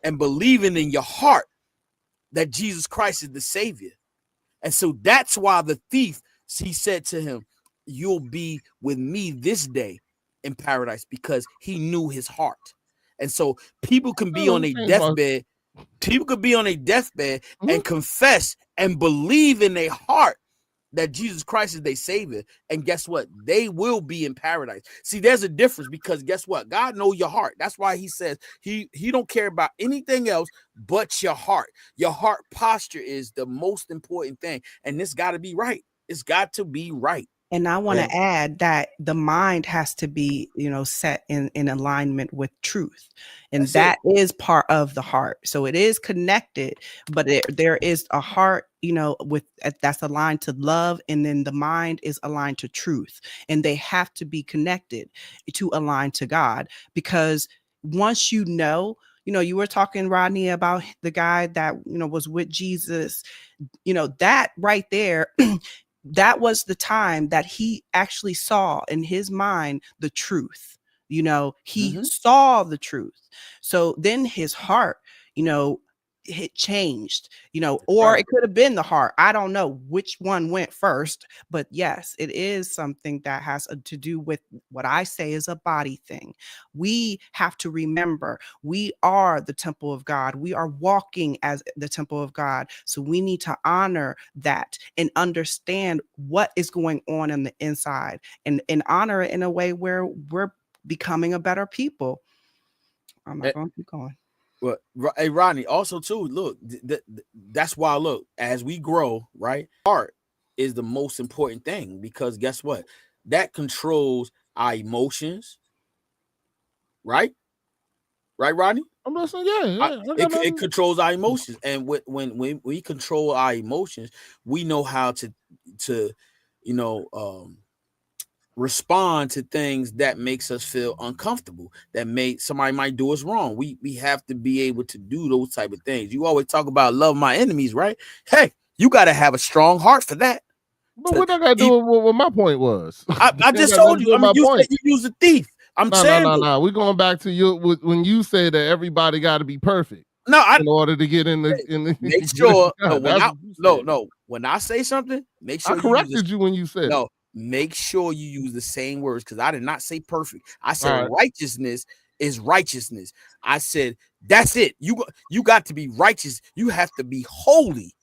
and believing in your heart that Jesus Christ is the Savior. And so that's why the thief, he said to him, you'll be with me this day in paradise, because he knew his heart. And so people can be on a deathbed. People could be on a deathbed and confess and believe in their heart that Jesus Christ is their Savior. And guess what? They will be in paradise. See, there's a difference, because guess what? God knows your heart. That's why he says he don't care about anything else but your heart. Your heart posture is the most important thing. And it's got to be right. It's got to be right. And I want to add that the mind has to be, set in alignment with truth. And that is part of the heart. So it is connected, but there is a heart, that's aligned to love. And then the mind is aligned to truth. And they have to be connected to align to God. Because once you were talking, Rodney, about the guy that, was with Jesus, that right there, that was the time that he actually saw in his mind the truth. He saw the truth. So then his heart, it changed, or it could have been the heart. I don't know which one went first, but yes, it is something that has to do with what I say is a body thing. We have to remember we are the temple of God. We are walking as the temple of God. So we need to honor that and understand what is going on the inside and honor it in a way where we're becoming a better people. I'm not going to keep going. Well, hey Rodney, also too, look, that's why, look, as we grow, right, heart is the most important thing, because guess what? That controls our emotions, right? Right, Rodney? I'm listening. Yeah. It controls our emotions, and when we control our emotions, we know how to respond to things that makes us feel uncomfortable, that somebody might do us wrong. We have to be able to do those type of things. You always talk about love my enemies, right? Hey, you got to have a strong heart for that. But what I got to do with what my point was? I just told you. I mean, you said you use a thief. No. We're going back to you when you say that everybody got to be perfect. No, in order to get in the make sure. When I say something, make sure I corrected you when you said no. Make sure you use the same words, because I did not say perfect. I said righteousness is righteousness. I said that's it. You got to be righteous. You have to be holy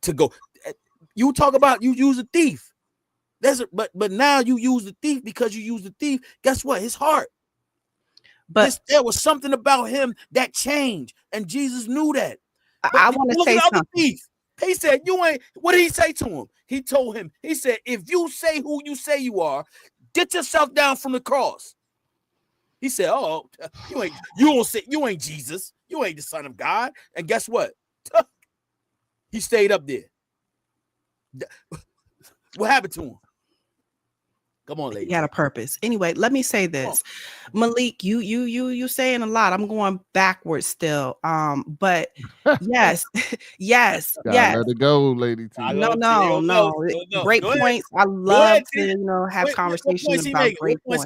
to go. You talk about you use a thief. But now you use the thief because you use the thief. Guess what? His heart. But there was something about him that changed, and Jesus knew that. But I want to say something. He said, "You ain't." What did he say to him? He told him. He said, "If you say who you say you are, get yourself down from the cross." He said, "Oh, you ain't Jesus. You ain't the Son of God." And guess what? He stayed up there. What happened to him? Come on, lady. He had a purpose. Anyway, let me say this. Malik, you saying a lot. I'm going backwards still. But yes. Let it go, lady. No. Great points. I love to have conversations about great points.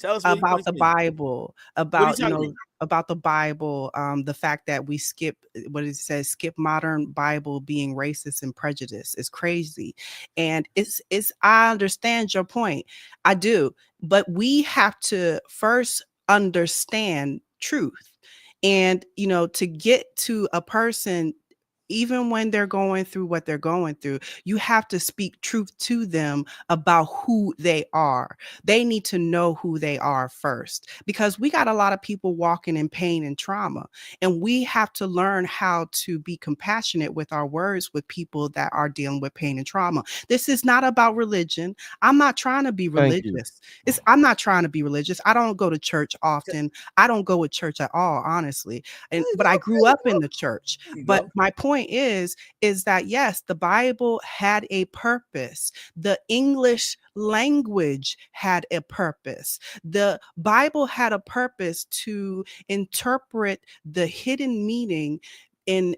Tell us about the Bible, about the Bible, the fact that we skip modern Bible being racist and prejudiced is crazy. And I understand your point. I do. But we have to first understand truth. And, to get to a person, even when they're going through what they're going through, you have to speak truth to them about who they are. They need to know who they are first, because we got a lot of people walking in pain and trauma, and we have to learn how to be compassionate with our words with people that are dealing with pain and trauma. This is not about religion. I'm not trying to be religious. I'm not trying to be religious. I don't go to church often. I don't go to church at all, honestly. But I grew up in the church. But my point is that yes, the Bible had a purpose. The English language had a purpose. The Bible had a purpose to interpret the hidden meaning in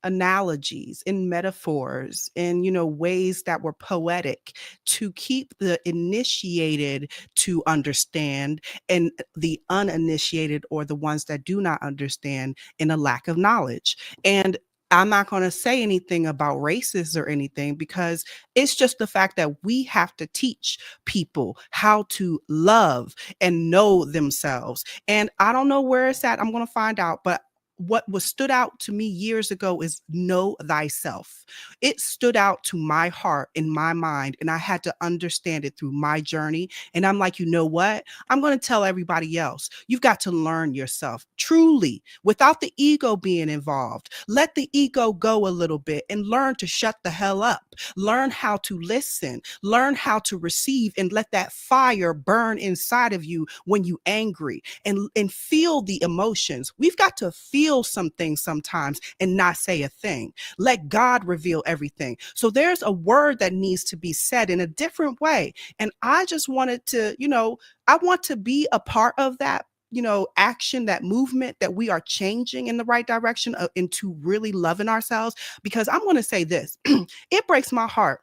analogies, in metaphors, in ways that were poetic, to keep the initiated to understand and the uninitiated, or the ones that do not understand, in a lack of knowledge. And I'm not going to say anything about races or anything, because it's just the fact that we have to teach people how to love and know themselves. And I don't know where it's at. I'm going to find out. But what was stood out to me years ago is know thyself. It stood out to my heart, in my mind, and I had to understand it through my journey. And I'm like, you know what? I'm going to tell everybody else. You've got to learn yourself truly, without the ego being involved. Let the ego go a little bit and learn to shut the hell up. Learn how to listen. Learn how to receive, and let that fire burn inside of you when you angry, and feel the emotions. We've got to feel some things sometimes and not say a thing. Let God reveal everything. So there's a word that needs to be said in a different way. And I just wanted to, I want to be a part of that, action, that movement, that we are changing in the right direction into really loving ourselves. Because I'm going to say this, it breaks my heart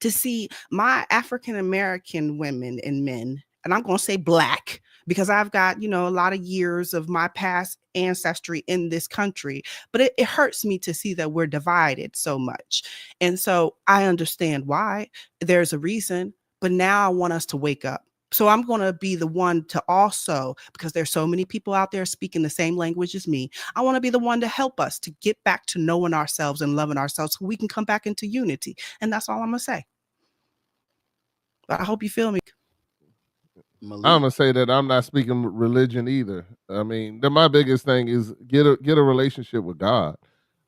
to see my African American women and men, and I'm going to say Black, because I've got, you know, a lot of years of my past ancestry in this country, but it hurts me to see that we're divided so much. And so I understand why. There's a reason, but now I want us to wake up. So I'm going to be the one to also, because there's so many people out there speaking the same language as me, I want to be the one to help us to get back to knowing ourselves and loving ourselves so we can come back into unity. And that's all I'm going to say. But I hope you feel me. I'm gonna say that I'm not speaking religion either. I mean, my biggest thing is get a relationship with God.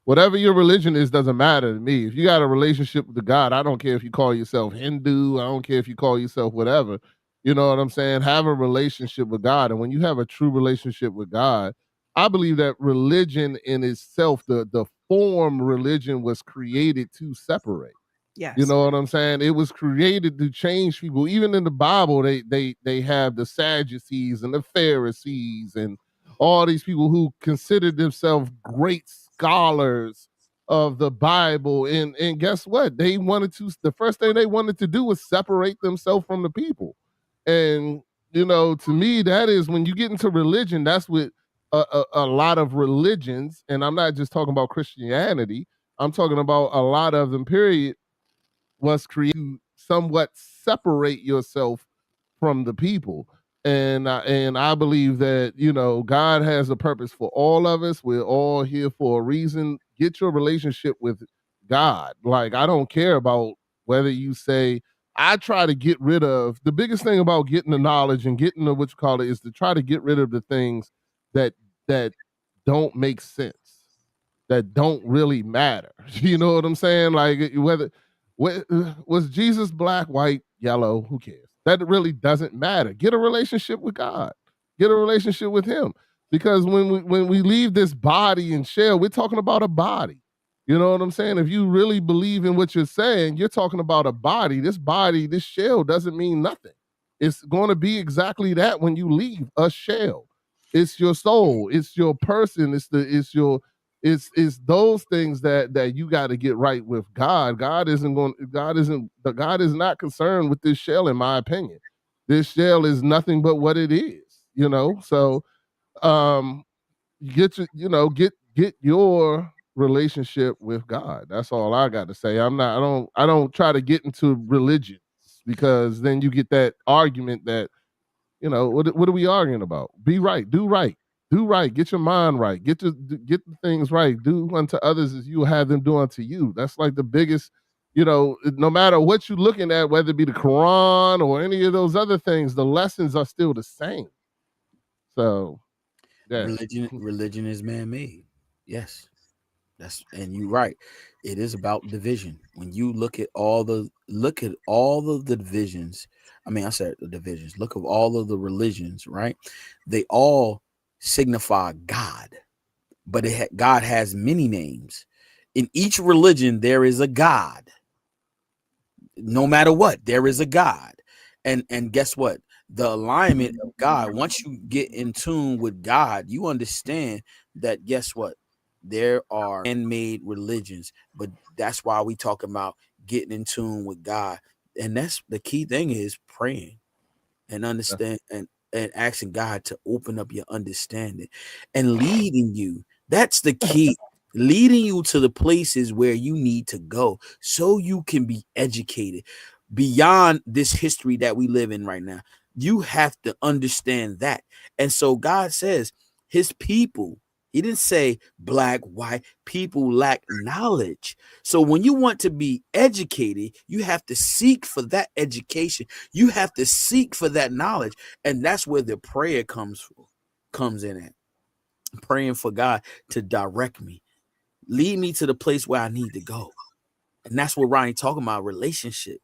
Whatever your religion is doesn't matter to me. If you got a relationship with God, I don't care if you call yourself Hindu. I don't care if you call yourself whatever. You know what I'm saying? Have a relationship with God, and when you have a true relationship with God, I believe that religion in itself, the form religion was created to separate. Yes. You know what I'm saying? It was created to change people. Even in the Bible, they have the Sadducees and the Pharisees and all these people who considered themselves great scholars of the Bible. And guess what? The first thing they wanted to do was separate themselves from the people. And you know, to me, that is when you get into religion, that's what a lot of religions, and I'm not just talking about Christianity, I'm talking about a lot of them, period, was created to somewhat separate yourself from the people. And I believe that, you know, God has a purpose for all of us. We're all here for a reason. Get your relationship with God. Like, I don't care about whether you say, I try to get rid of the biggest thing about getting the knowledge and getting the what you call it is to try to get rid of the things that that don't make sense, that don't really matter. You know what I'm saying? Like, whether was Jesus black, white, yellow? Who cares? That really doesn't matter. Get a relationship with God. Get a relationship with Him, because when we leave this body and shell, we're talking about a body. You know what I'm saying? If you really believe in what you're saying, you're talking about a body. This body, this shell, doesn't mean nothing. It's going to be exactly that when you leave a shell. It's your soul. It's your person. It's those things that you got to get right with God. God is not concerned with this shell, in my opinion. This shell is nothing but what it is, you know. So get your relationship with God. That's all I got to say. I don't try to get into religion, because then you get that argument that, you know, what are we arguing about? Be right, do right. Do right, get your mind right, get the things right, do unto others as you have them do unto you. That's like the biggest, you know, no matter what you're looking at, whether it be the Quran or any of those other things, the lessons are still the same. So yeah. Religion is man-made. Yes. And you're right. It is about division. When you look at all the divisions, I mean, I said the divisions, look at all of the religions, right? They all signify God, but God has many names. In each religion, there is a God. No matter what, there is a God. And guess what? The alignment of God, once you get in tune with God, you understand that, guess what? There are man-made religions, but that's why we talk about getting in tune with God. And that's the key thing, is praying and understand and asking God to open up your understanding and leading you. That's the key. Leading you to the places where you need to go so you can be educated beyond this history that we live in right now. You have to understand that. And so God says his people, he didn't say black, white, people lack knowledge. So when you want to be educated, you have to seek for that education. You have to seek for that knowledge. And that's where the prayer comes in at. Praying for God to direct me, lead me to the place where I need to go. And that's what Ronnie talking about, relationship.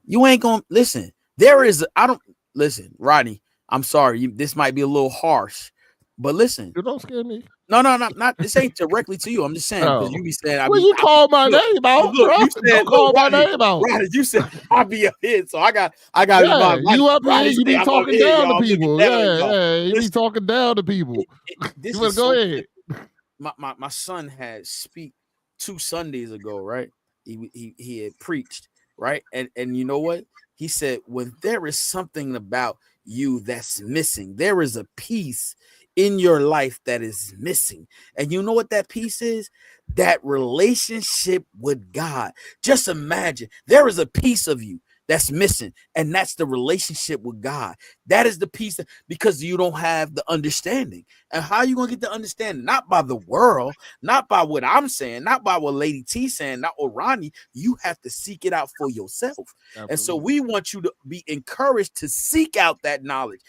You ain't gonna listen. Rodney, I'm sorry. This might be a little harsh, but listen. You don't scare me. No, not. This ain't directly to you. I'm just saying, because you be saying, you call my name out. Look, you said, don't call my name out. Rodney, you said I be up here, so I got. Yeah, you up here, you be talking down to people. You be talking down to people. This is go ahead. My son had speak 2 Sundays ago, right? He had preached, right? And you know what? He said, when there is something about you that's missing. There is a piece in your life that is missing. And you know what that piece is? That relationship with God. Just imagine there is a piece of you that's missing, and that's the relationship with God. That is the piece because you don't have the understanding. And how are you going to get the understanding? Not by the world, not by what I'm saying, not by what Lady T saying, not what Ronnie. You have to seek it out for yourself. Absolutely. And so we want you to be encouraged to seek out that knowledge.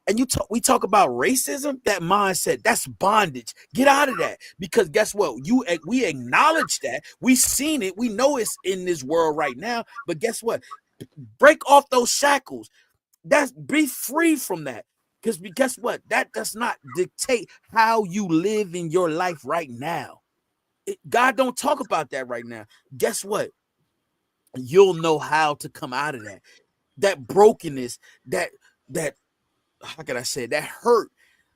And we talk about racism, that mindset, that's bondage. Get out of that, because guess what? We acknowledge that, we seen it, we know it's in this world right now. But guess what? Break off those shackles. Be free from that. Because guess what? That does not dictate how you live in your life right now. God don't talk about that right now. Guess what? You'll know how to come out of that. That brokenness, that how can I say it? That hurt,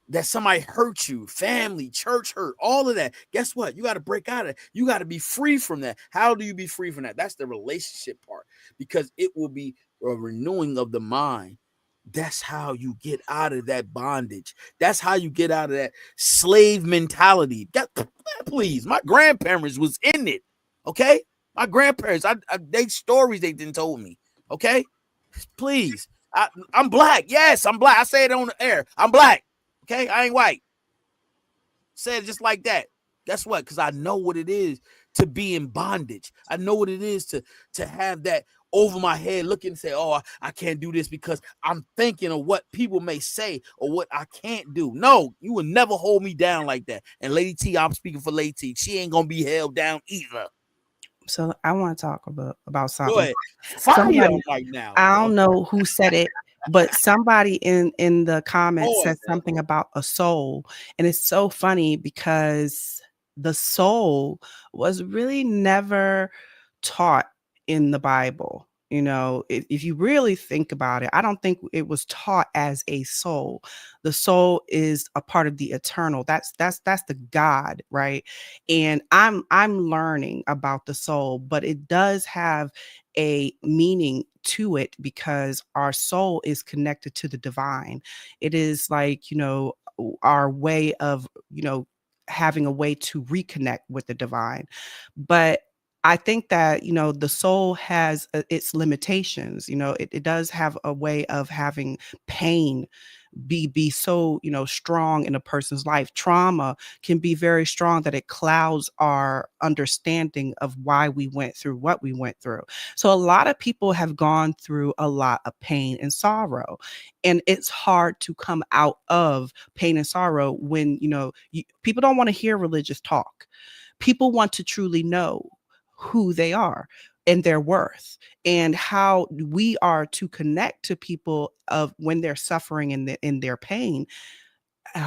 that somebody hurt you, family, church hurt, all of that. Guess what? You got to break out of it. You got to be free from that. How do you be free from that? That's the relationship part, because it will be a renewing of the mind. That's how you get out of that bondage. That's how you get out of that slave mentality. Please, my grandparents was in it. Okay, my grandparents, they stories they didn't told me. Okay, please. I'm black. Yes, I'm black. I say it on the air. I'm black. Okay, I ain't white. Say it just like that. Guess what? Because I know what it is to be in bondage. I know what it is to have that over my head, looking and say, oh, I can't do this because I'm thinking of what people may say or what I can't do. No, you will never hold me down like that. And Lady T, I'm speaking for Lady T. She ain't gonna be held down either. So I want to talk about Go something. ahead. Fire Somebody, right now. I don't know who said it, but somebody in the comments Boy, said something about a soul. And it's so funny because the soul was really never taught in the Bible. You know, if you really think about it, I don't think it was taught as a soul. The soul is a part of the eternal. That's the God, right? And I'm learning about the soul, but it does have a meaning to it because our soul is connected to the divine. It is like, you know, our way of, you know, having a way to reconnect with the divine. But I think that, you know, the soul has its limitations. You know, it does have a way of having pain be so, you know, strong in a person's life. Trauma can be very strong that it clouds our understanding of why we went through what we went through. So a lot of people have gone through a lot of pain and sorrow, and it's hard to come out of pain and sorrow when, you know, people don't want to hear religious talk. People want to truly know who they are and their worth, and how we are to connect to people of when they're suffering in their pain.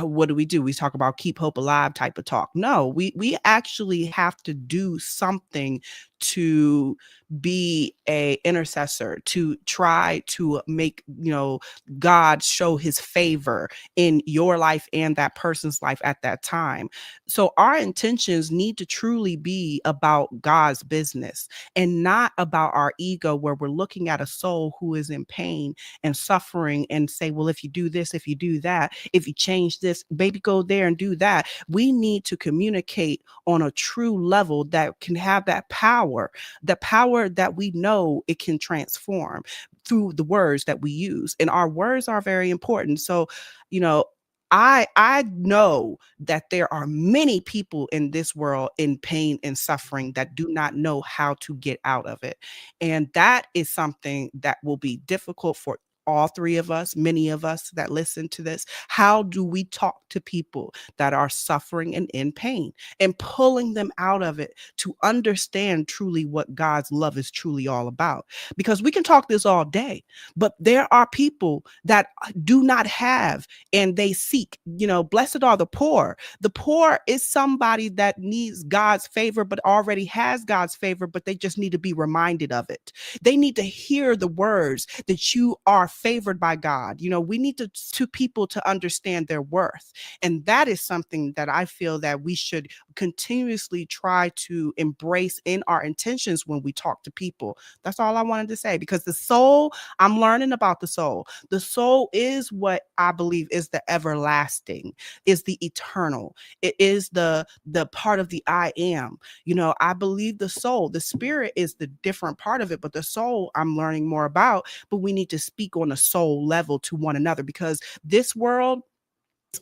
What do? We talk about keep hope alive type of talk. No, we actually have to do something to be a intercessor, to try to make, you know, God show his favor in your life and that person's life at that time. So our intentions need to truly be about God's business and not about our ego, where we're looking at a soul who is in pain and suffering and say, well, if you do this, if you do that, if you change this, maybe go there and do that. We need to communicate on a true level that can have that power, the power that we know it can transform through the words that we use. And our words are very important. So, you know, I know that there are many people in this world in pain and suffering that do not know how to get out of it. And that is something that will be difficult for all three of us, many of us that listen to this. How do we talk to people that are suffering and in pain and pulling them out of it to understand truly what God's love is truly all about? Because we can talk this all day, but there are people that do not have and they seek, you know, blessed are the poor. The poor is somebody that needs God's favor, but already has God's favor, but they just need to be reminded of it. They need to hear the words that you are favored by God. You know, we need to people to understand their worth. And that is something that I feel that we should continuously try to embrace in our intentions when we talk to people. That's all I wanted to say, because the soul, I'm learning about the soul. The soul is what I believe is the everlasting, is the eternal. It is the part of the I am. You know, I believe the soul, the spirit is the different part of it, but the soul I'm learning more about. But we need to speak on a soul level to one another, because this world,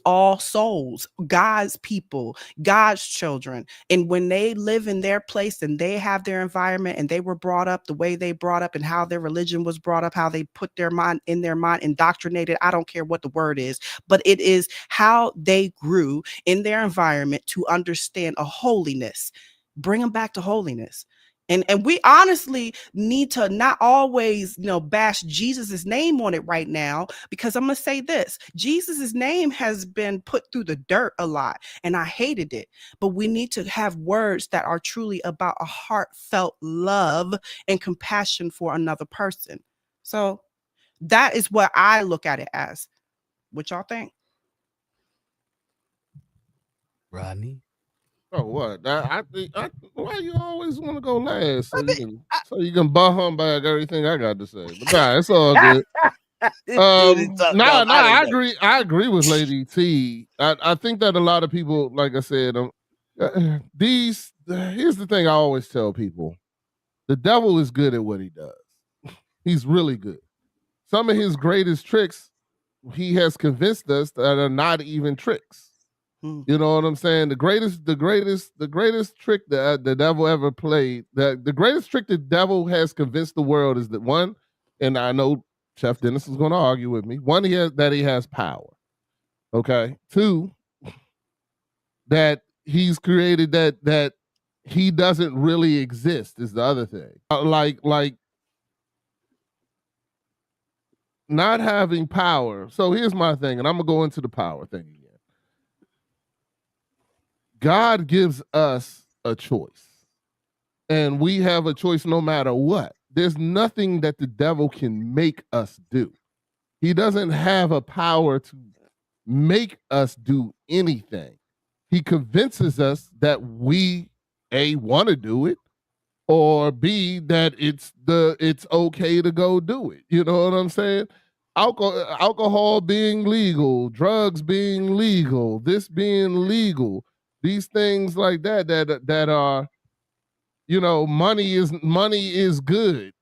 all souls, God's people, God's children. And when they live in their place and they have their environment and they were brought up the way they brought up and how their religion was brought up, how they put their mind, indoctrinated, I don't care what the word is, but it is how they grew in their environment to understand a holiness. Bring them back to holiness. And we honestly need to not always, bash Jesus's name on it right now, because I'm going to say this: Jesus's name has been put through the dirt a lot, and I hated it. But we need to have words that are truly about a heartfelt love and compassion for another person. So that is what I look at it as. What y'all think? Rodney? Oh, what? I think. Why you always want to go last? So you can humbug everything I got to say. But nah, it's all good. I agree. I agree with Lady T. I think that a lot of people, like I said, here's the thing I always tell people: the devil is good at what he does. He's really good. Some of his greatest tricks, he has convinced us that are not even tricks. You know what I'm saying? The greatest trick that the devil ever played, the greatest trick the devil has convinced the world is that, one, and I know Chef Dennis is going to argue with me. One, he has power. Okay. Two, that he's created that he doesn't really exist is the other thing. Like not having power. So here's my thing, and I'm gonna go into the power thing again. God gives us a choice, and we have a choice no matter what. There's nothing that the devil can make us do. He doesn't have a power to make us do anything. He convinces us that we, A, want to do it, or B, that it's okay to go do it. You know what I'm saying? Alcohol being legal, drugs being legal, this being legal. These things like that are, money is good.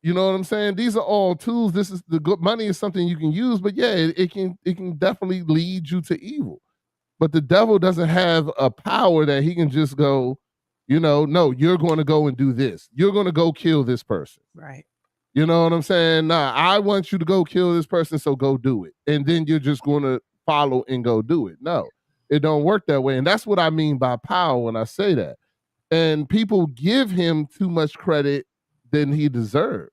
You know what I'm saying? These are all tools. This is the good money is something you can use, but yeah, it can definitely lead you to evil. But the devil doesn't have a power that he can just go, no, you're going to go and do this. You're going to go kill this person. Right. You know what I'm saying? Nah, I want you to go kill this person, so go do it. And then you're just going to follow and go do it. No. It don't work that way. And that's what I mean by power when I say that. And people give him too much credit than he deserves.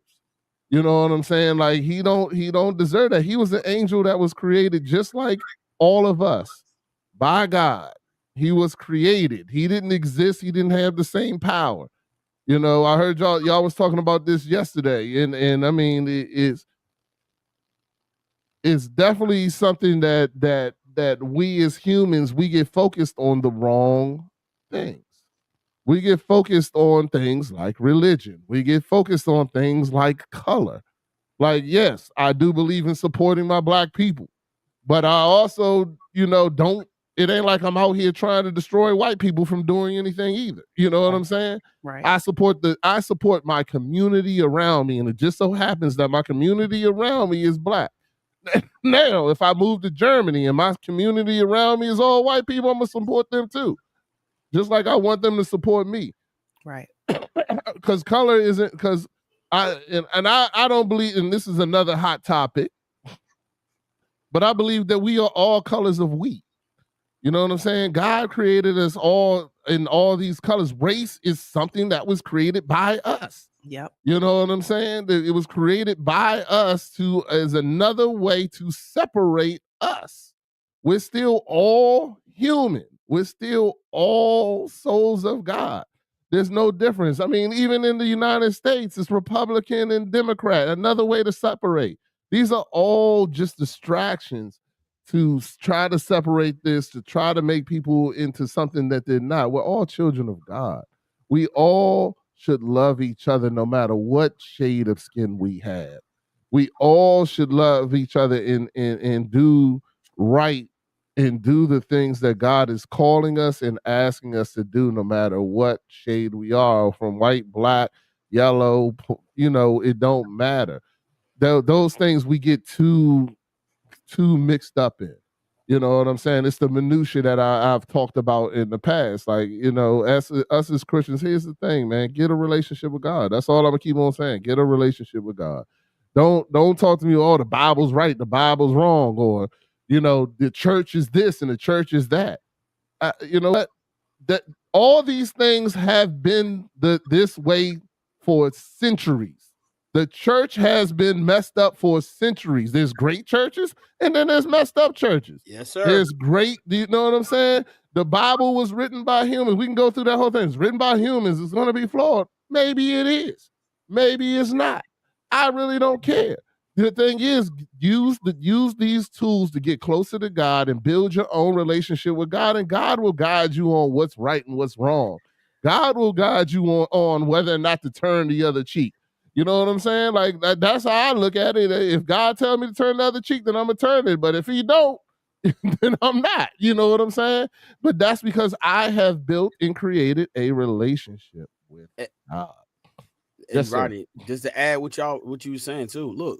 You know what I'm saying? Like he don't deserve that. He was an angel that was created just like all of us by God. He was created. He didn't exist. He didn't have the same power. I heard y'all was talking about this yesterday. And I mean, it's definitely something that we as humans, we get focused on the wrong things. We get focused on things like religion. We get focused on things like color. Like, yes, I do believe in supporting my Black people, but I also, it ain't like I'm out here trying to destroy white people from doing anything either. You know what I'm saying? Right. I support my community around me, and it just so happens that my community around me is Black. Now, if I move to Germany and my community around me is all white people, I'm gonna support them too. Just like I want them to support me. Right. Because color isn't, because I don't believe, and this is another hot topic, but I believe that we are all colors of wheat. You know what I'm saying? God created us all in all these colors. Race is something that was created by us. Yep. You know what I'm saying? It was created by us as another way to separate us. We're still all human. We're still all souls of God. There's no difference. I mean, even in the United States, it's Republican and Democrat, another way to separate. These are all just distractions to try to separate this, to try to make people into something that they're not. We're all children of God. We all should love each other no matter what shade of skin we have. We all should love each other and do right and do the things that God is calling us and asking us to do, no matter what shade we are, from white, black, yellow, it don't matter. Those things we get too mixed up in. You know what I'm saying? It's the minutia that I've talked about in the past. Like, us as Christians, here's the thing, man. Get a relationship with God. That's all I'm gonna keep on saying. Get a relationship with God. Don't talk to me, oh, the Bible's right, the Bible's wrong, or the church is this and the church is that. You know what? That all these things have been this way for centuries. The church has been messed up for centuries. There's great churches and then there's messed up churches. Yes, sir. There's great, do you know what I'm saying? The Bible was written by humans. We can go through that whole thing. It's written by humans. It's going to be flawed. Maybe it is. Maybe it's not. I really don't care. The thing is, use these tools to get closer to God and build your own relationship with God, and God will guide you on what's right and what's wrong. God will guide you on whether or not to turn the other cheek. You know what I'm saying? Like that's how I look at it. If God tells me to turn the other cheek, then I'm gonna turn it. But if He don't, then I'm not. You know what I'm saying? But that's because I have built and created a relationship with God. And Rodney, just to add what you were saying too. Look,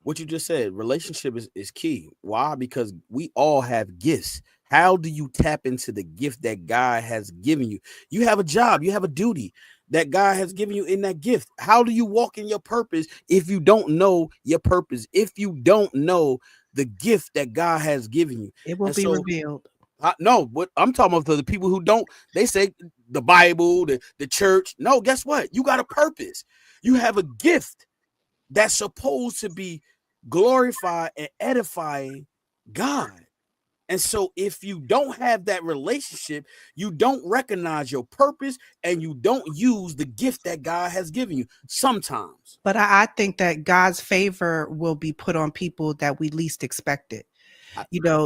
what you just said, relationship is key. Why? Because we all have gifts. How do you tap into the gift that God has given you? You have a job, you have a duty that God has given you in that gift. How do you walk in your purpose if you don't know your purpose? If you don't know the gift that God has given you, it will be revealed. No, what I'm talking about, the people who don't, they say the Bible, the church. No, guess what? You got a purpose. You have a gift that's supposed to be glorifying and edifying God. And so if you don't have that relationship, you don't recognize your purpose and you don't use the gift that God has given you sometimes. But I think that God's favor will be put on people that we least expected.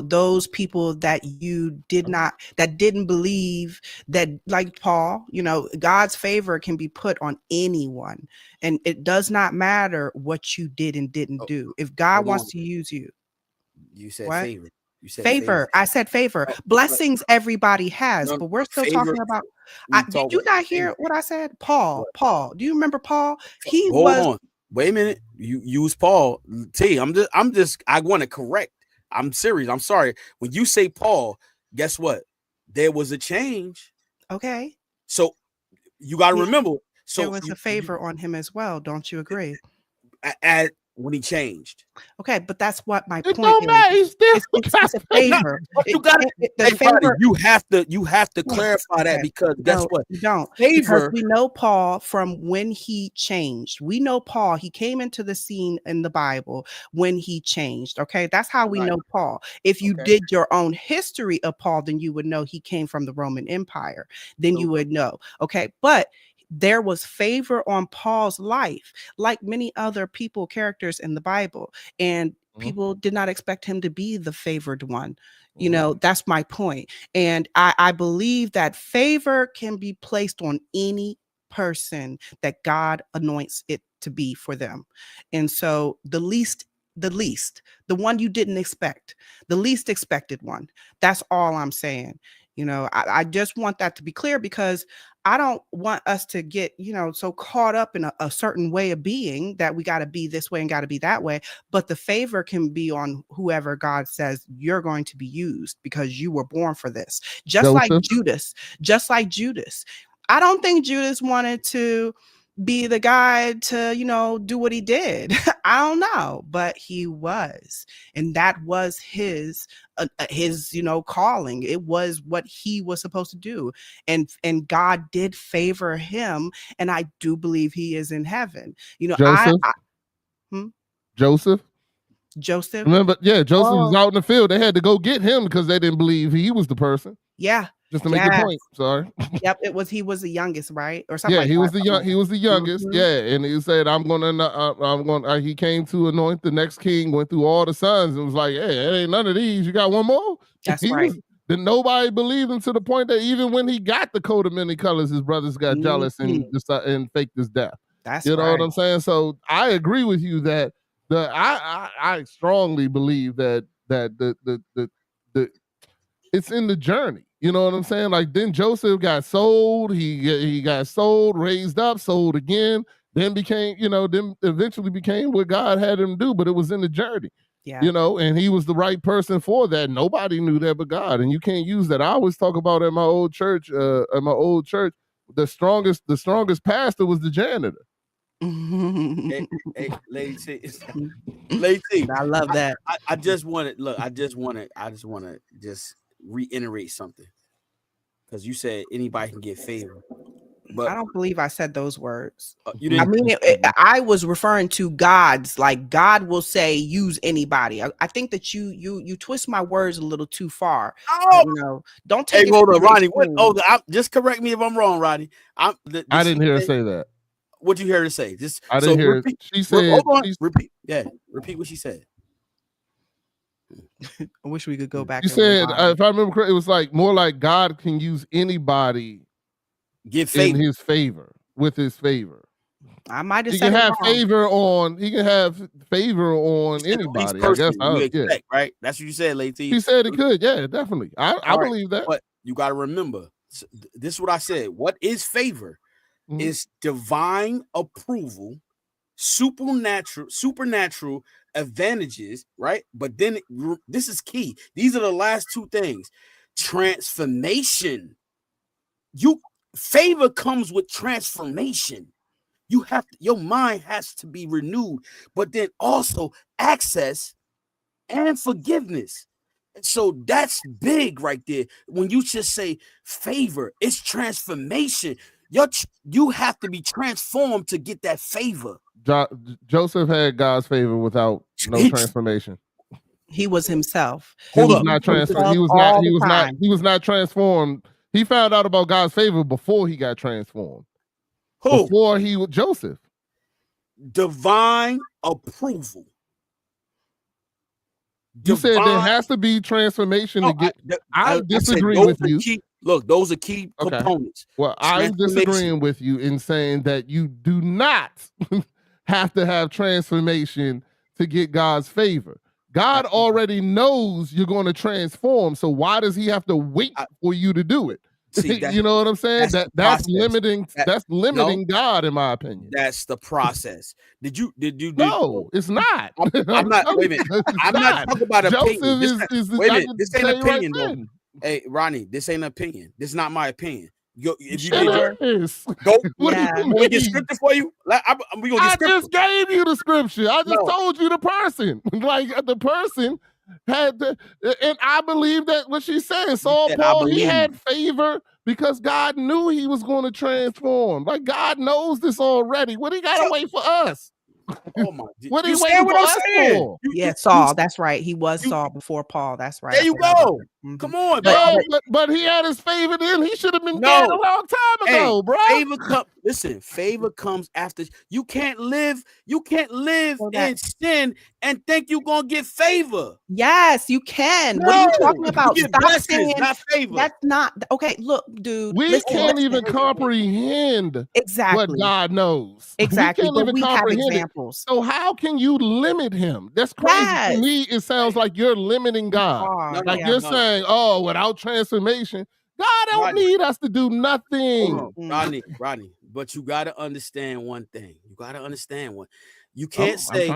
Those people that didn't believe, that, like Paul, God's favor can be put on anyone. And it does not matter what you did and didn't do. If God wants to use you. You said what? favor. You said favor. I said favor. Blessings everybody has, but we're still favor, talking about. Did you not hear what I said? Paul. Do you remember Paul? Hold on. Wait a minute. You use Paul. T. I want to correct. I'm serious. I'm sorry. When you say Paul, guess what? There was a change. Okay. So you got to remember. So there was a favor on him as well. Don't you agree? When he changed. Okay, but that's what my point is. It's a favor. You have to clarify that, because guess what? You don't. Favor. Because we know Paul from when he changed. We know Paul. He came into the scene in the Bible when he changed. Okay, that's how we know Paul. If you did your own history of Paul, then you would know he came from the Roman Empire. Then you would know. Okay, but there was favor on Paul's life, like many other characters in the Bible, and people did not expect him to be the favored one. That's my point. And I believe that favor can be placed on any person that God anoints it to be for them. And so the one you didn't expect, the least expected one, that's all I'm saying. I just want that to be clear, because I don't want us to get, so caught up in a certain way of being that we got to be this way and got to be that way. But the favor can be on whoever God says you're going to be used, because you were born for this. Just like Judas. I don't think Judas wanted to be the guy to, do what he did. I don't know, but he was. And that was his calling. It was what he was supposed to do. And God did favor him. And I do believe he is in heaven. Joseph. Joseph. Remember, Joseph was out in the field. They had to go get him because they didn't believe he was the person. Yeah. Just to make your Yes. point. Sorry. Yep, he was the youngest, right? Or something Yeah, like he that. was the young. He was the youngest. Mhm. Yeah, and he said, "I'm gonna." He came to anoint the next king. Went through all the sons and was like, "Hey, it ain't none of these. You got one more." That's He right. was, then nobody believed him to the point that even when he got the coat of many colors, his brothers got jealous and decided and faked his death. That's You know right. what I'm saying? So I agree with you that I strongly believe that the it's in the journey. You know what I'm saying? Like then Joseph got sold, he got sold, raised up, sold again, then became, then eventually became what God had him do, but it was in the journey. Yeah. And he was the right person for that. Nobody knew that but God. And you can't use that. I always talk about at my old church, the strongest pastor was the janitor. Hey, Lady T. Lady T. I love that. I just want to just reiterate something. Because you said anybody can get favor. But I don't believe I said those words. You didn't. I mean, I was referring to God's, like God will say use anybody. I think that you twist my words a little too far. Oh, don't take. Hey, hold on, Ronnie. What? Just correct me if I'm wrong, Ronnie. I didn't hear her say that. What you hear her say? I didn't hear. She said. Hold on. Repeat. Yeah, repeat what she said. I wish we could go back. She said, if I remember correctly, it was like more like God can use anybody. Give favor in his favor, with his favor. I might have he said can have wrong. He can have favor on anybody. I guess. Expect, right? That's what you said, Lady. He said it could. Yeah, definitely. I believe that. But you got to remember, this is what I said. What is favor? Mm-hmm. Is divine approval, supernatural advantages, right? But then this is key. These are the last two things. Transformation. Favor comes with transformation. Your mind has to be renewed, but then also access and forgiveness. And so that's big right there. When you just say favor, it's transformation. You have to be transformed to get that favor. Joseph had God's favor without no transformation. He was himself. He was not transformed. He was not transformed. He found out about God's favor before he got transformed. Who? Before he was Joseph. Divine approval. You said there has to be transformation to get. I disagree with you. Those are key components. Well, I'm disagreeing with you in saying that you do not have to have transformation to get God's favor. God already knows you're going to transform. So why does he have to wait for you to do it? See, you know what I'm saying? That's limiting. That's limiting God, in my opinion. That's the process. No, it's not. I'm not. Wait a minute. I'm not talking about opinion. Wait a minute. This ain't an opinion, though. Hey, Ronnie, this ain't an opinion. This is not my opinion. If you we get scripture for you. We gonna get scripture. I just gave you the scripture. I just told you the person. Like the person had and I believe that what she's saying. Saul Paul, he had favor because God knew he was going to transform. Like God knows this already. What do you gotta wait for us? Oh my! What are you waiting for us for? Yeah, Saul. That's right. He was Saul before Paul. That's right. There you go. Come on, but he had his favor then. He should have been dead a long time ago, bro. Favor comes after. You can't live in sin and think you're gonna get favor. Yes, you can. No, what are you talking about? You Stop blessings, not favor. That's not okay. Look, dude, we can't even comprehend what God knows. Exactly, but we have examples. So how can you limit him? That's crazy. To me, it sounds like you're limiting God. You're saying, "Oh, without transformation, God don't need us to do nothing." Rodney, but you got to understand one thing. You can't say,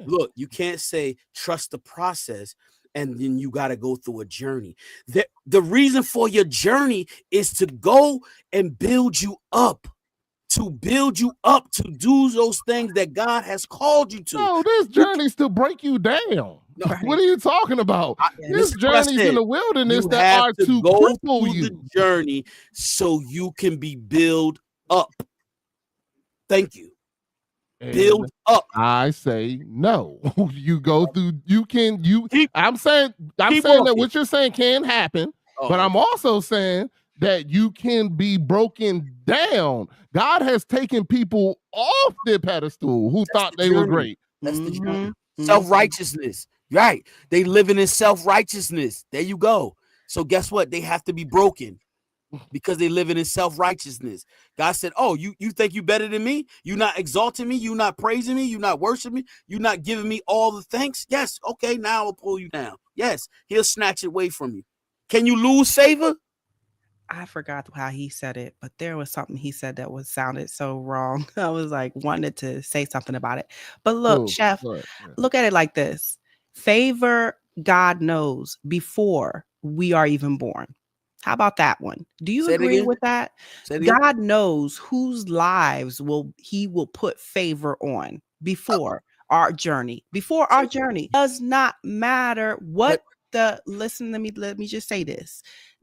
look, you can't say trust the process and then you got to go through a journey. The reason for your journey is to go and build you up. To build you up to do those things that God has called you to. No, this journey's to break you down. No, what are you talking about? This journey's in the wilderness that are to cripple you. The journey so you can be built up. Thank you. And build up. I say no. You go through. I'm saying that what you're saying can happen. But I'm also saying that you can be broken down. God has taken people off their pedestal who thought they were great. That's the Mhm. journey. Self-righteousness. Right. They living in self-righteousness. There you go. So guess what? They have to be broken because they living in self-righteousness. God said, oh, you think you better than me? You not exalting me? You not praising me? You not worshiping me? You not giving me all the thanks? Yes. Okay, now I'll pull you down. Yes, he'll snatch it away from you. Can you lose favor? I forgot how he said it, but there was something he said that was sounded so wrong. I was like wanted to say something about it. But look, Chef, look at it like this. Favor God knows before we are even born. How about that one? Do you agree with that? God knows whose lives he will put favor on before our journey. Before our journey. Does not matter what listen, let me just say this.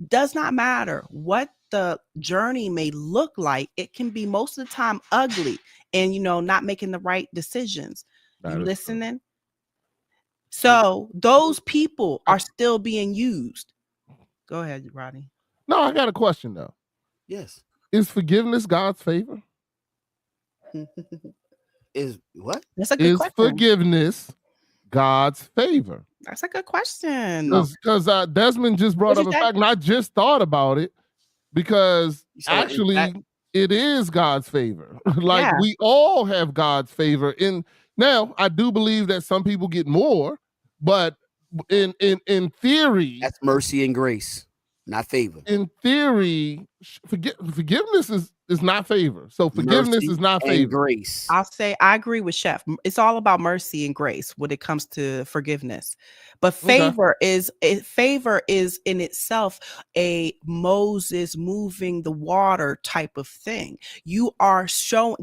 Does not matter what the journey may look like. It can be most of the time ugly and not making the right decisions. You listening? True. So those people are still being used. Go ahead, Rodney. No, I got a question though. Yes. Is forgiveness God's favor? Is what? That's a good question. Is forgiveness God's favor? That's a good question. Because Desmond just brought up a fact, and I just thought about it because actually it is God's favor. We all have God's favor. Now, I do believe that some people get more, but in theory, that's mercy and grace, not favor. In theory, forgiveness is not favor. So forgiveness mercy is not favor. Grace. I'll say I agree with Chef. It's all about mercy and grace when it comes to forgiveness. But favor is in itself a Moses moving the water type of thing.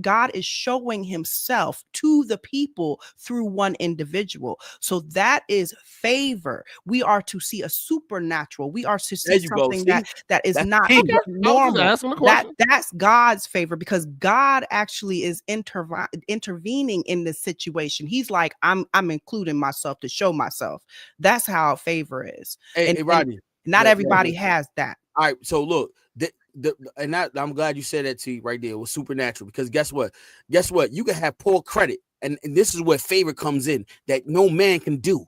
God is showing himself to the people through one individual. So that is favor. We are to see a supernatural. We are to see something that is not normal. That's God's favor because God actually is intervening in this situation. He's like, I'm including myself to show myself. That's how favor is. Hey, Rodney, not everybody has that. All right, so look, I'm glad you said that to you right there. It was supernatural because guess what? You can have poor credit, and this is where favor comes in that no man can do.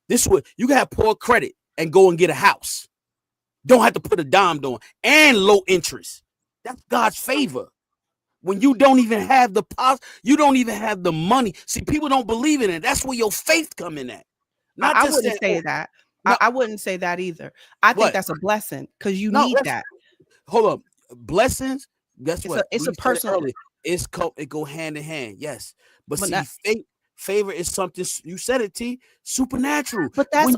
This is what you can have poor credit and go and get a house. Don't have to put a dime down and low interest. That's God's favor. When you don't even have you don't even have the money. See, people don't believe in it. That's where your faith come in at. I wouldn't say that. No, I wouldn't say that either. I think that's a blessing because you need that. Hold up. Blessings, guess what? It's a personal. It go hand in hand. Yes. But see, favor is something, you said it, T, supernatural. But that's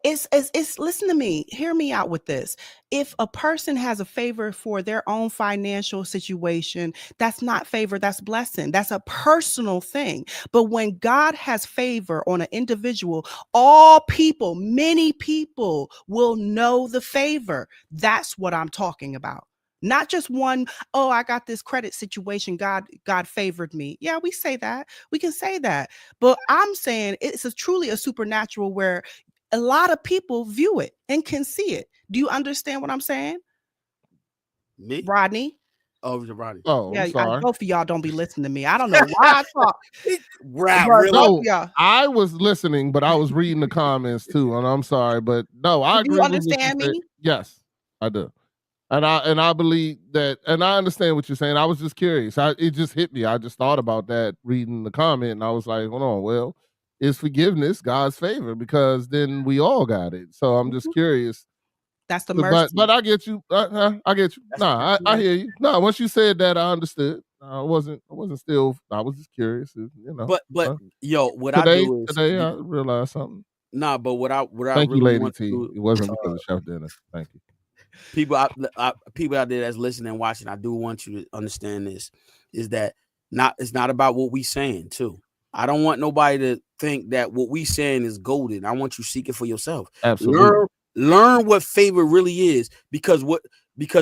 it's listen to me, hear me out with this. If a person has a favor for their own financial situation, that's not favor, that's blessing. That's a personal thing. But when God has favor on an individual, many people will know the favor. That's what I'm talking about. Not just one, I got this credit situation. God favored me. Yeah, we say that. We can say that. But I'm saying it's truly a supernatural where a lot of people view it and can see it. Do you understand what I'm saying? Me? Rodney? Oh, Rodney. Oh, yeah, both of y'all don't be listening to me. I don't know why I talk. I was listening, but I was reading the comments too, and I'm sorry, but no, I agree. Do you understand me? Yes, I do. And I believe that, and I understand what you're saying. I was just curious. It just hit me. I just thought about that reading the comment, and I was like, hold on. Well, is forgiveness God's favor? Because then we all got it. So I'm just curious. That's the mercy. But I get you. I get you. No, I hear you. No, once you said that, I understood. I wasn't still. I was just curious. But today I realized something. Nah, but what I thank you, Lady T. It wasn't because of Chef Dennis. Thank you. People out there that's listening and watching, I do want you to understand this, is that it's not about what we saying too. I don't want nobody to think that what we saying is golden. I want you to seek it for yourself. Absolutely. Learn what favor really is, because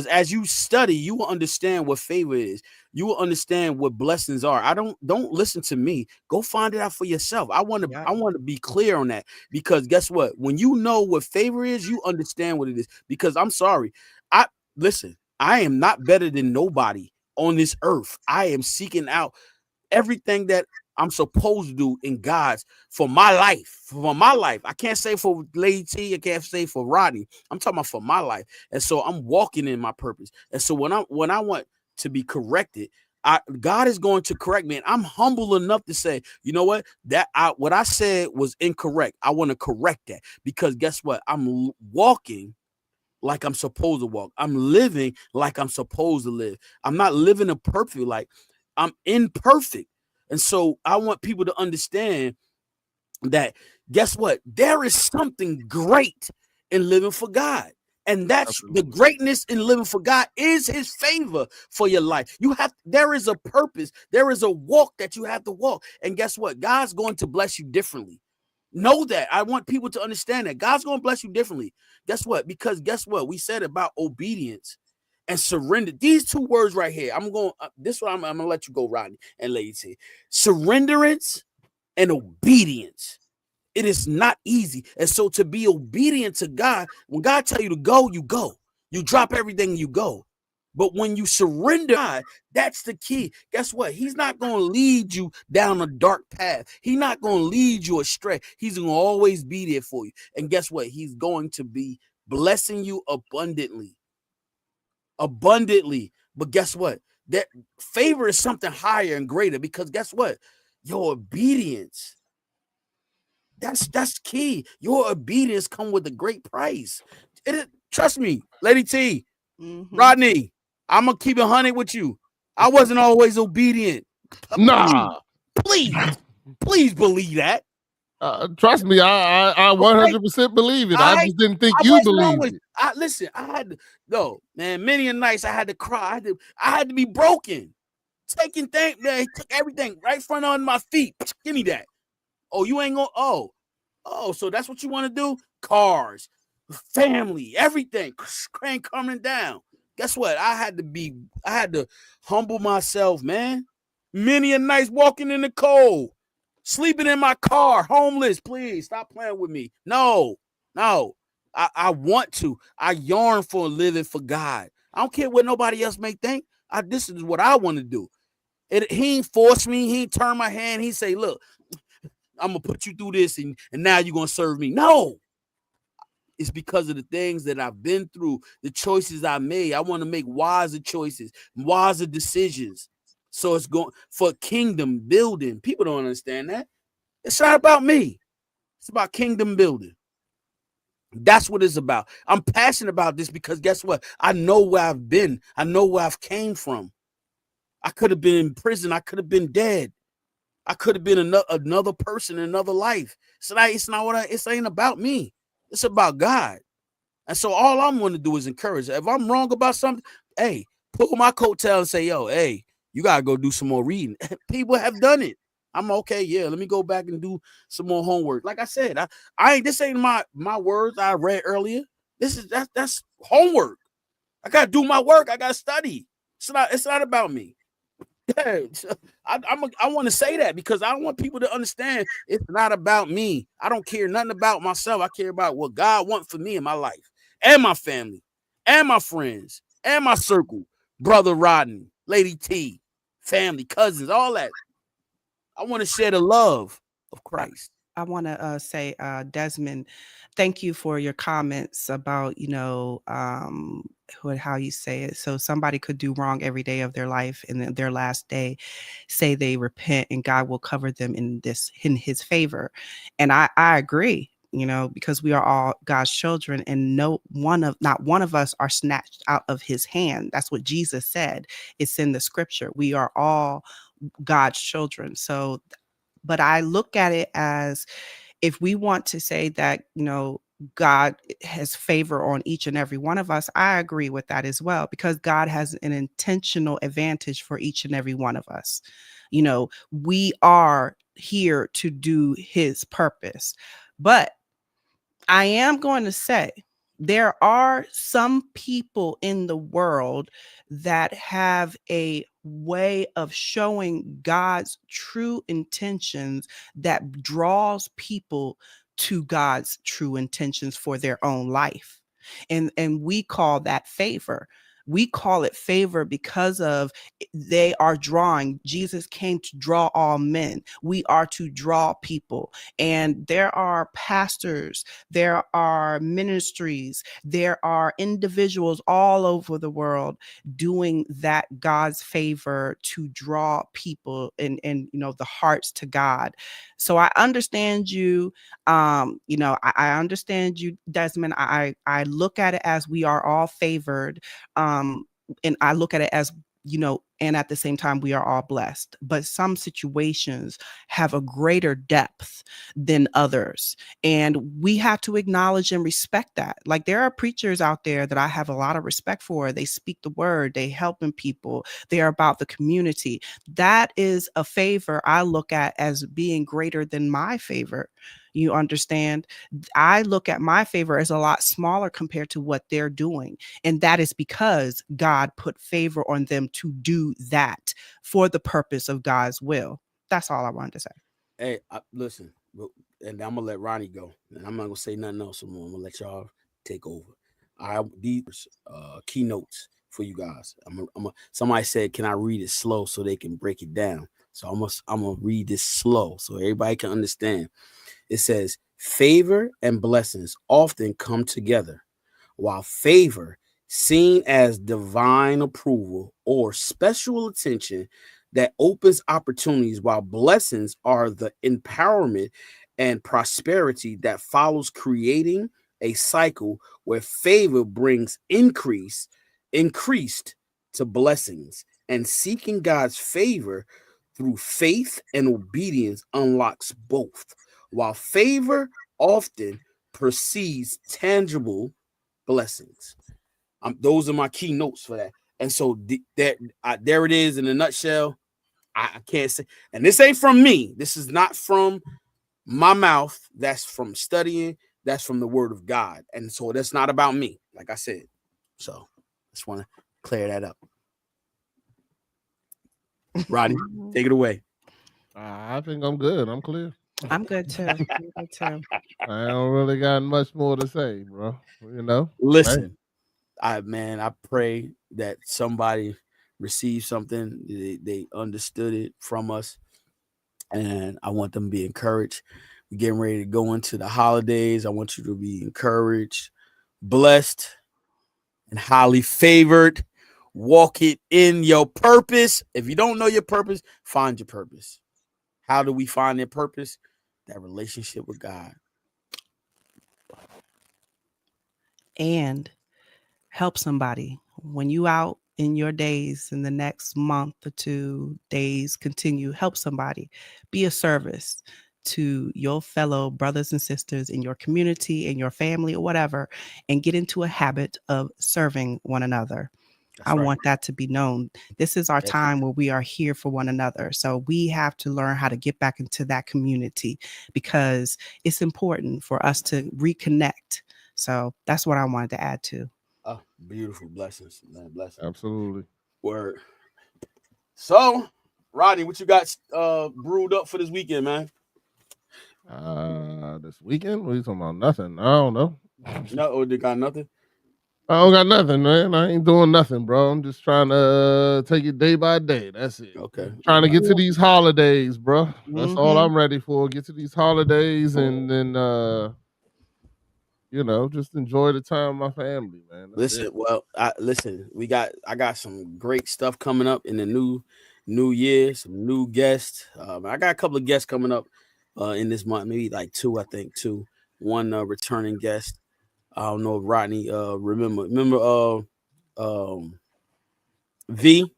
as you study, you will understand what favor is. You will understand what blessings are. Don't listen to me. Go find it out for yourself. I want to be clear on that, because guess what? When you know what favor is, you understand what it is. Because I'm sorry. Listen, I am not better than nobody on this earth. I am seeking out everything that I'm supposed to do in God's for my life. For my life. I can't say for Lady T. I can't say for Rodney. I'm talking about for my life. And so I'm walking in my purpose. And so when I want to be corrected, God is going to correct me. And I'm humble enough to say, you know what? What I said was incorrect. I want to correct that, because guess what? I'm walking like I'm supposed to walk. I'm living like I'm supposed to live. I'm not living a perfect life. I'm imperfect. And so I want people to understand that, guess what? There is something great in living for God. And that's the greatness in living for God is his favor for your life. There is a purpose. There is a walk that you have to walk. And guess what? God's going to bless you differently. Know that. I want people to understand that God's going to bless you differently. Guess what? Because guess what? We said about obedience and surrender. These two words right here. I'm going to let you go, Rodney and Lady T. Surrenderance and obedience. It is not easy. And so to be obedient to God, when God tell you to go, you go. You drop everything, you go. But when you surrender God, that's the key. Guess what? He's not going to lead you down a dark path. He's not going to lead you astray. He's going to always be there for you. And guess what? He's going to be blessing you abundantly. Abundantly. But guess what? That favor is something higher and greater, because guess what? Your obedience. That's key. Your obedience come with a great price. Trust me, Lady T, Rodney, I'm gonna keep it 100 with you. I wasn't always obedient. Nah, please believe that. Trust me, I 100% believe it. I just didn't think you believed it. Listen, I had to go, man. Many a nights I had to cry. I had to be broken. Taking things, man. He took everything right in front of my feet. Give me that. Oh, you ain't gonna. Oh, so that's what you want to do? Cars, family, everything. Crane coming down. Guess what? I had to humble myself, man. Many a nights walking in the cold, sleeping in my car, homeless. Please stop playing with me. No. I want to. I yearn for living for God. I don't care what nobody else may think. This is what I want to do. He ain't force me. He ain't turn my hand. He say, look, I'm going to put you through this and now you're going to serve me. No. It's because of the things that I've been through, the choices I made. I want to make wiser choices, wiser decisions. So it's going for kingdom building. People don't understand that. It's not about me. It's about kingdom building. That's what it's about. I'm passionate about this because guess what? I know where I've been. I know where I've came from. I could have been in prison. I could have been dead. I could have been another person in another life. So it ain't about me. It's about God. And so all I'm going to do is encourage. If I'm wrong about something, hey, pull my coattail and say, yo, hey, you got to go do some more reading. People have done it. I'm okay. Yeah, let me go back and do some more homework. Like I said, this ain't my words I read earlier. That's homework. I got to do my work. I got to study. It's not about me. I want to say that because I want people to understand it's not about me. I don't care nothing about myself. I care about what God wants for me in my life and my family and my friends and my circle. Brother Rodney, Lady T, family, cousins, all that. I want to share the love of Christ. I want to say, Desmond, thank you for your comments about, how you say it. So somebody could do wrong every day of their life, and then their last day, say they repent, and God will cover them in his favor. And I agree, because we are all God's children, and not one of us are snatched out of his hand. That's what Jesus said. It's in the scripture. We are all God's children. So, but I look at it as, if we want to say that, God has favor on each and every one of us, I agree with that as well, because God has an intentional advantage for each and every one of us. We are here to do his purpose. But I am going to say there are some people in the world that have a way of showing God's true intentions that draws people to God's true intentions for their own life. And we call that favor. We call it favor because of they are drawing. Jesus came to draw all men. We are to draw people. And there are pastors, there are ministries, there are individuals all over the world doing that God's favor to draw people and the hearts to God. So I understand you. I understand you, Desmond. I look at it as we are all favored. And I look at it as, and at the same time, we are all blessed. But some situations have a greater depth than others. And we have to acknowledge and respect that. Like, there are preachers out there that I have a lot of respect for. They speak the word, they helping people, they're about the community. That is a favor I look at as being greater than my favor. You understand? I look at my favor as a lot smaller compared to what they're doing. And that is because God put favor on them to do that for the purpose of God's will. That's all I wanted to say. Hey, listen, and I'm gonna let Ronnie go, and I'm not gonna say nothing else anymore. I'm gonna let y'all take over. These keynotes for you guys. Somebody said, can I read it slow so they can break it down? So I'm gonna read this slow so everybody can understand. It says, favor and blessings often come together, while favor, seen as divine approval or special attention that opens opportunities, while blessings are the empowerment and prosperity that follows, creating a cycle where favor brings increased to blessings, and seeking God's favor through faith and obedience unlocks both. While favor often precedes tangible blessings. Those are my key notes for that. And so there it is in a nutshell. I can't say, and this ain't from me. This is not from my mouth. That's from studying. That's from the word of God. And so that's not about me, like I said. So just want to clear that up. Rodney, take it away. I think I'm good. I'm clear. I'm good too. I don't really got much more to say, bro. Listen, I pray that somebody received something, they understood it from us, and I want them to be encouraged. We're getting ready to go into the holidays. I want you to be encouraged, blessed, and highly favored. Walk it in your purpose. If you don't know your purpose, find your purpose. How do we find that purpose? That relationship with God. And help somebody. When you out in your days, in the next month or 2 days, continue, help somebody. Be a service to your fellow brothers and sisters in your community, in your family, or whatever, and get into a habit of serving one another. I want that to be known. This is our time where we are here for one another. So we have to learn how to get back into that community, because it's important for us to reconnect. So that's what I wanted to add to. Oh, beautiful. Blessings, man. Blessings. Absolutely. Word. So, Rodney, what you got brewed up for this weekend, man? This weekend? What are you talking about? Nothing. I don't know. No, they got nothing? I don't got nothing, man. I ain't doing nothing, bro. I'm just trying to take it day by day. That's it. Okay. Trying to get to these holidays, bro. That's all I'm ready for. Get to these holidays and then just enjoy the time with my family, man. That's Listen, it. well, I got some great stuff coming up in the new year, some new guests. I got a couple of guests coming up in this month, maybe like two. One returning guest. I don't know if Rodney remember V,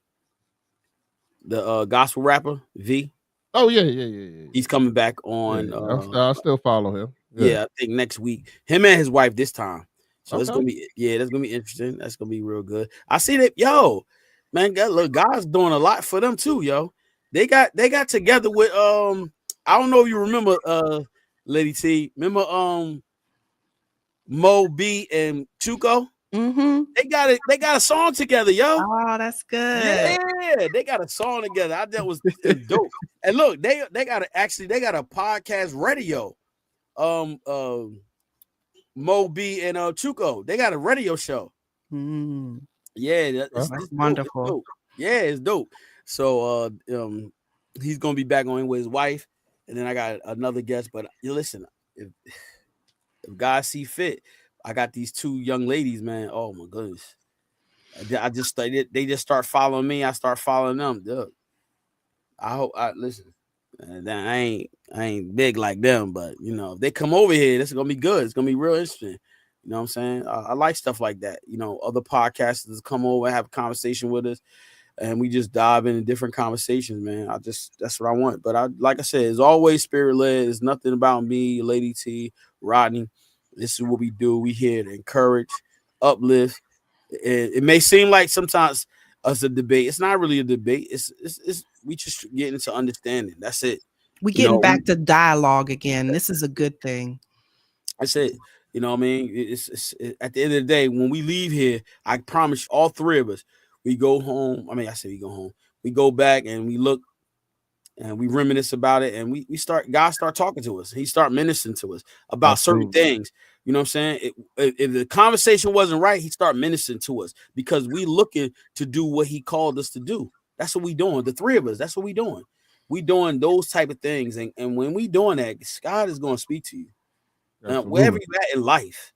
the gospel rapper V. Oh yeah. He's coming back on. Yeah. I'll still follow him. Yeah, I think next week. Him and his wife this time. So it's gonna be that's gonna be interesting. That's gonna be real good. I see that, man. Look, God's doing a lot for them too, yo. They got together with I don't know if you remember Lady T. Remember Mo B and Chuko. Mm-hmm. They got a song together, yo. Oh, that's good. Yeah, they got a song together. I thought was dope. And look, they got a podcast radio. Mo B and Chuko, they got a radio show. Mm. Yeah, That's dope. wonderful. It's dope. Yeah, it's dope. So he's gonna be back on with his wife, and then I got another guest. But you listen, if God see fit, I got these two young ladies, man. Oh my goodness. They just start following me. I start following them. Dude. I hope listen. I ain't big like them, but you know, if they come over here, this is gonna be good. It's gonna be real interesting. You know what I'm saying? I like stuff like that. You know, other podcasters come over and have a conversation with us, and we just dive into different conversations, man. That's what I want. But like I said, it's always spirit led. It's nothing about me, Lady T, Rodney. This is what we do. We here to encourage, uplift. It may seem like sometimes us a debate. It's not really a debate. It's we just getting into understanding. That's it. We getting back to dialogue again. This is a good thing. That's it. You know what I mean? It's at the end of the day, when we leave here, I promise you, all three of us, we go home. I mean, I say we go home. We go back and we look and we reminisce about it, and God start talking to us. He start ministering to us about certain things. You know what I'm saying? If the conversation wasn't right, he start ministering to us because we looking to do what he called us to do. That's what we doing. The three of us, that's what we doing. We doing those type of things. And when we doing that, God is going to speak to you. Wherever you're at in life,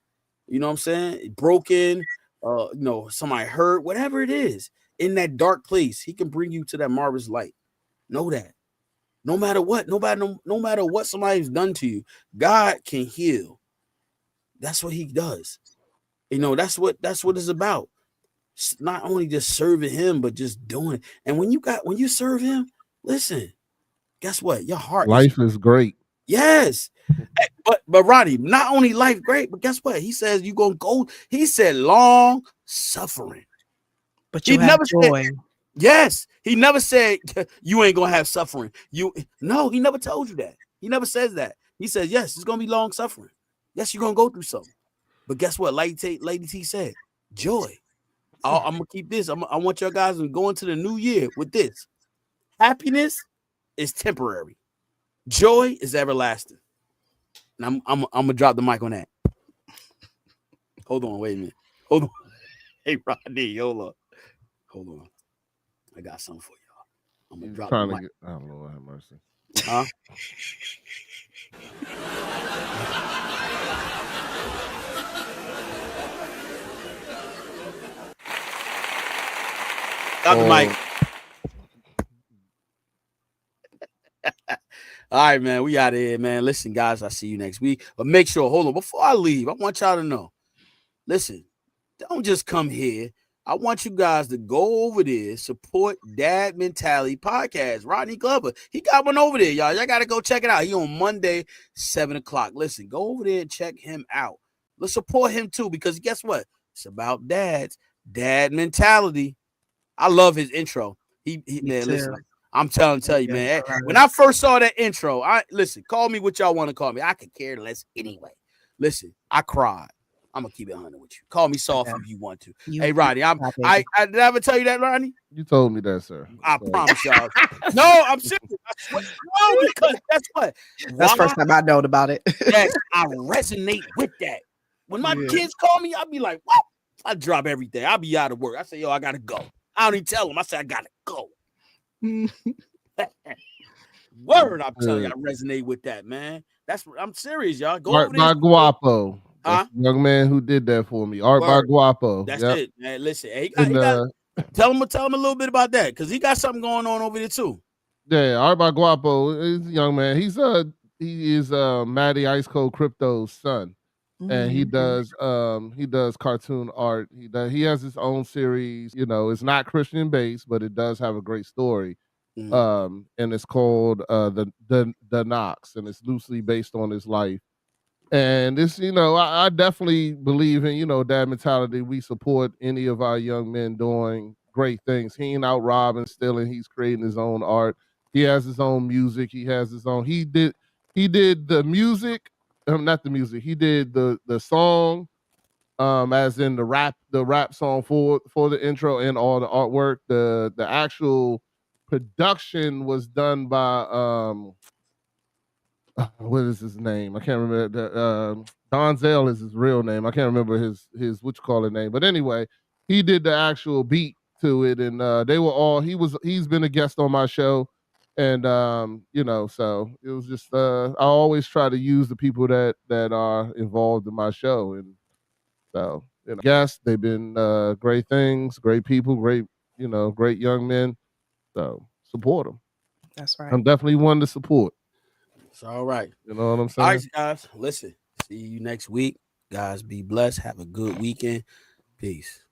you know what I'm saying? Broken, you know, somebody hurt, whatever it is, in that dark place, he can bring you to that marvelous light. Know that. No matter what, no matter what somebody's done to you, God can heal. That's what he does. You know, that's what it's about. It's not only just serving him, but just doing it. And when you serve him, listen, guess what? Your heart life is great. Yes. But Roddy, not only life great, but guess what? He says you're gonna go. He said long suffering. But you have joy. Yes, he never said you ain't gonna have suffering. No, he never told you that. He never says that. He says, yes, it's gonna be long suffering. Yes, you're gonna go through something. But guess what? Lady T said, joy. I'm gonna keep this. I want your guys to go into the new year with this. Happiness is temporary. Joy is everlasting. And I'm gonna drop the mic on that. Hold on, wait a minute. Hold on. Hey, Rodney, hold on. I got something for y'all. I'm gonna drop the mic. Oh Lord have mercy. Huh? Got the mic. All right, man. We out of here, man. Listen, guys, I'll see you next week. But make sure, hold on, before I leave, I want y'all to know. Listen, don't just come here. I want you guys to go over there, support Dad Mentality Podcast. Rodney Glover, he got one over there, y'all. Y'all got to go check it out. He on Monday, 7 o'clock. Listen, go over there and check him out. Let's support him too, because guess what? It's about dads, dad mentality. I love his intro. He man, listen. I'm tell you, man. When I first saw that intro, call me what y'all want to call me. I could care less anyway. Listen, I cried. I'm gonna keep it 100 with you. Call me soft if you want to. Hey, Rodney, I did I ever tell you that, Rodney? You told me that, sir. I promise y'all. No, I'm serious. No, because that's what. That's the first time I known about it. Yes, I resonate with that. When my kids call me, I'll be like, what? I drop everything. I'll be out of work. I say, yo, I gotta go. I don't even tell them. I say, I gotta go. Word, I'm telling you, I resonate with that, man. I'm serious, y'all. Go Art by Guapo. Young man who did that for me. Art by Guapo. That's it, man. Listen, tell him a little bit about that, because he got something going on over there too. Yeah, Art by Guapo is a young man. He is Matty Ice Cold Crypto's son. And he does cartoon art. He has his own series. You know, it's not Christian based, but it does have a great story. And it's called the Knox, and it's loosely based on his life. And this, you know, I definitely believe in, you know, dad mentality. We support any of our young men doing great things. He ain't out robbing, stealing. He's creating his own art. He has his own music. He has his own. He did the music not the music. He did the song, as in the rap song for the intro and all the artwork. The actual production was done by what is his name? I can't remember. Donzel is his real name. I can't remember his what you call it name. But anyway, he did the actual beat to it, and they were all. He's been a guest on my show, and so it was just. I always try to use the people that are involved in my show, and so guests. They've been great things, great people, great great young men. So support them. That's right. I'm definitely one to support. It's all right. You know what I'm saying? All right, guys. Listen. See you next week. Guys, be blessed. Have a good weekend. Peace.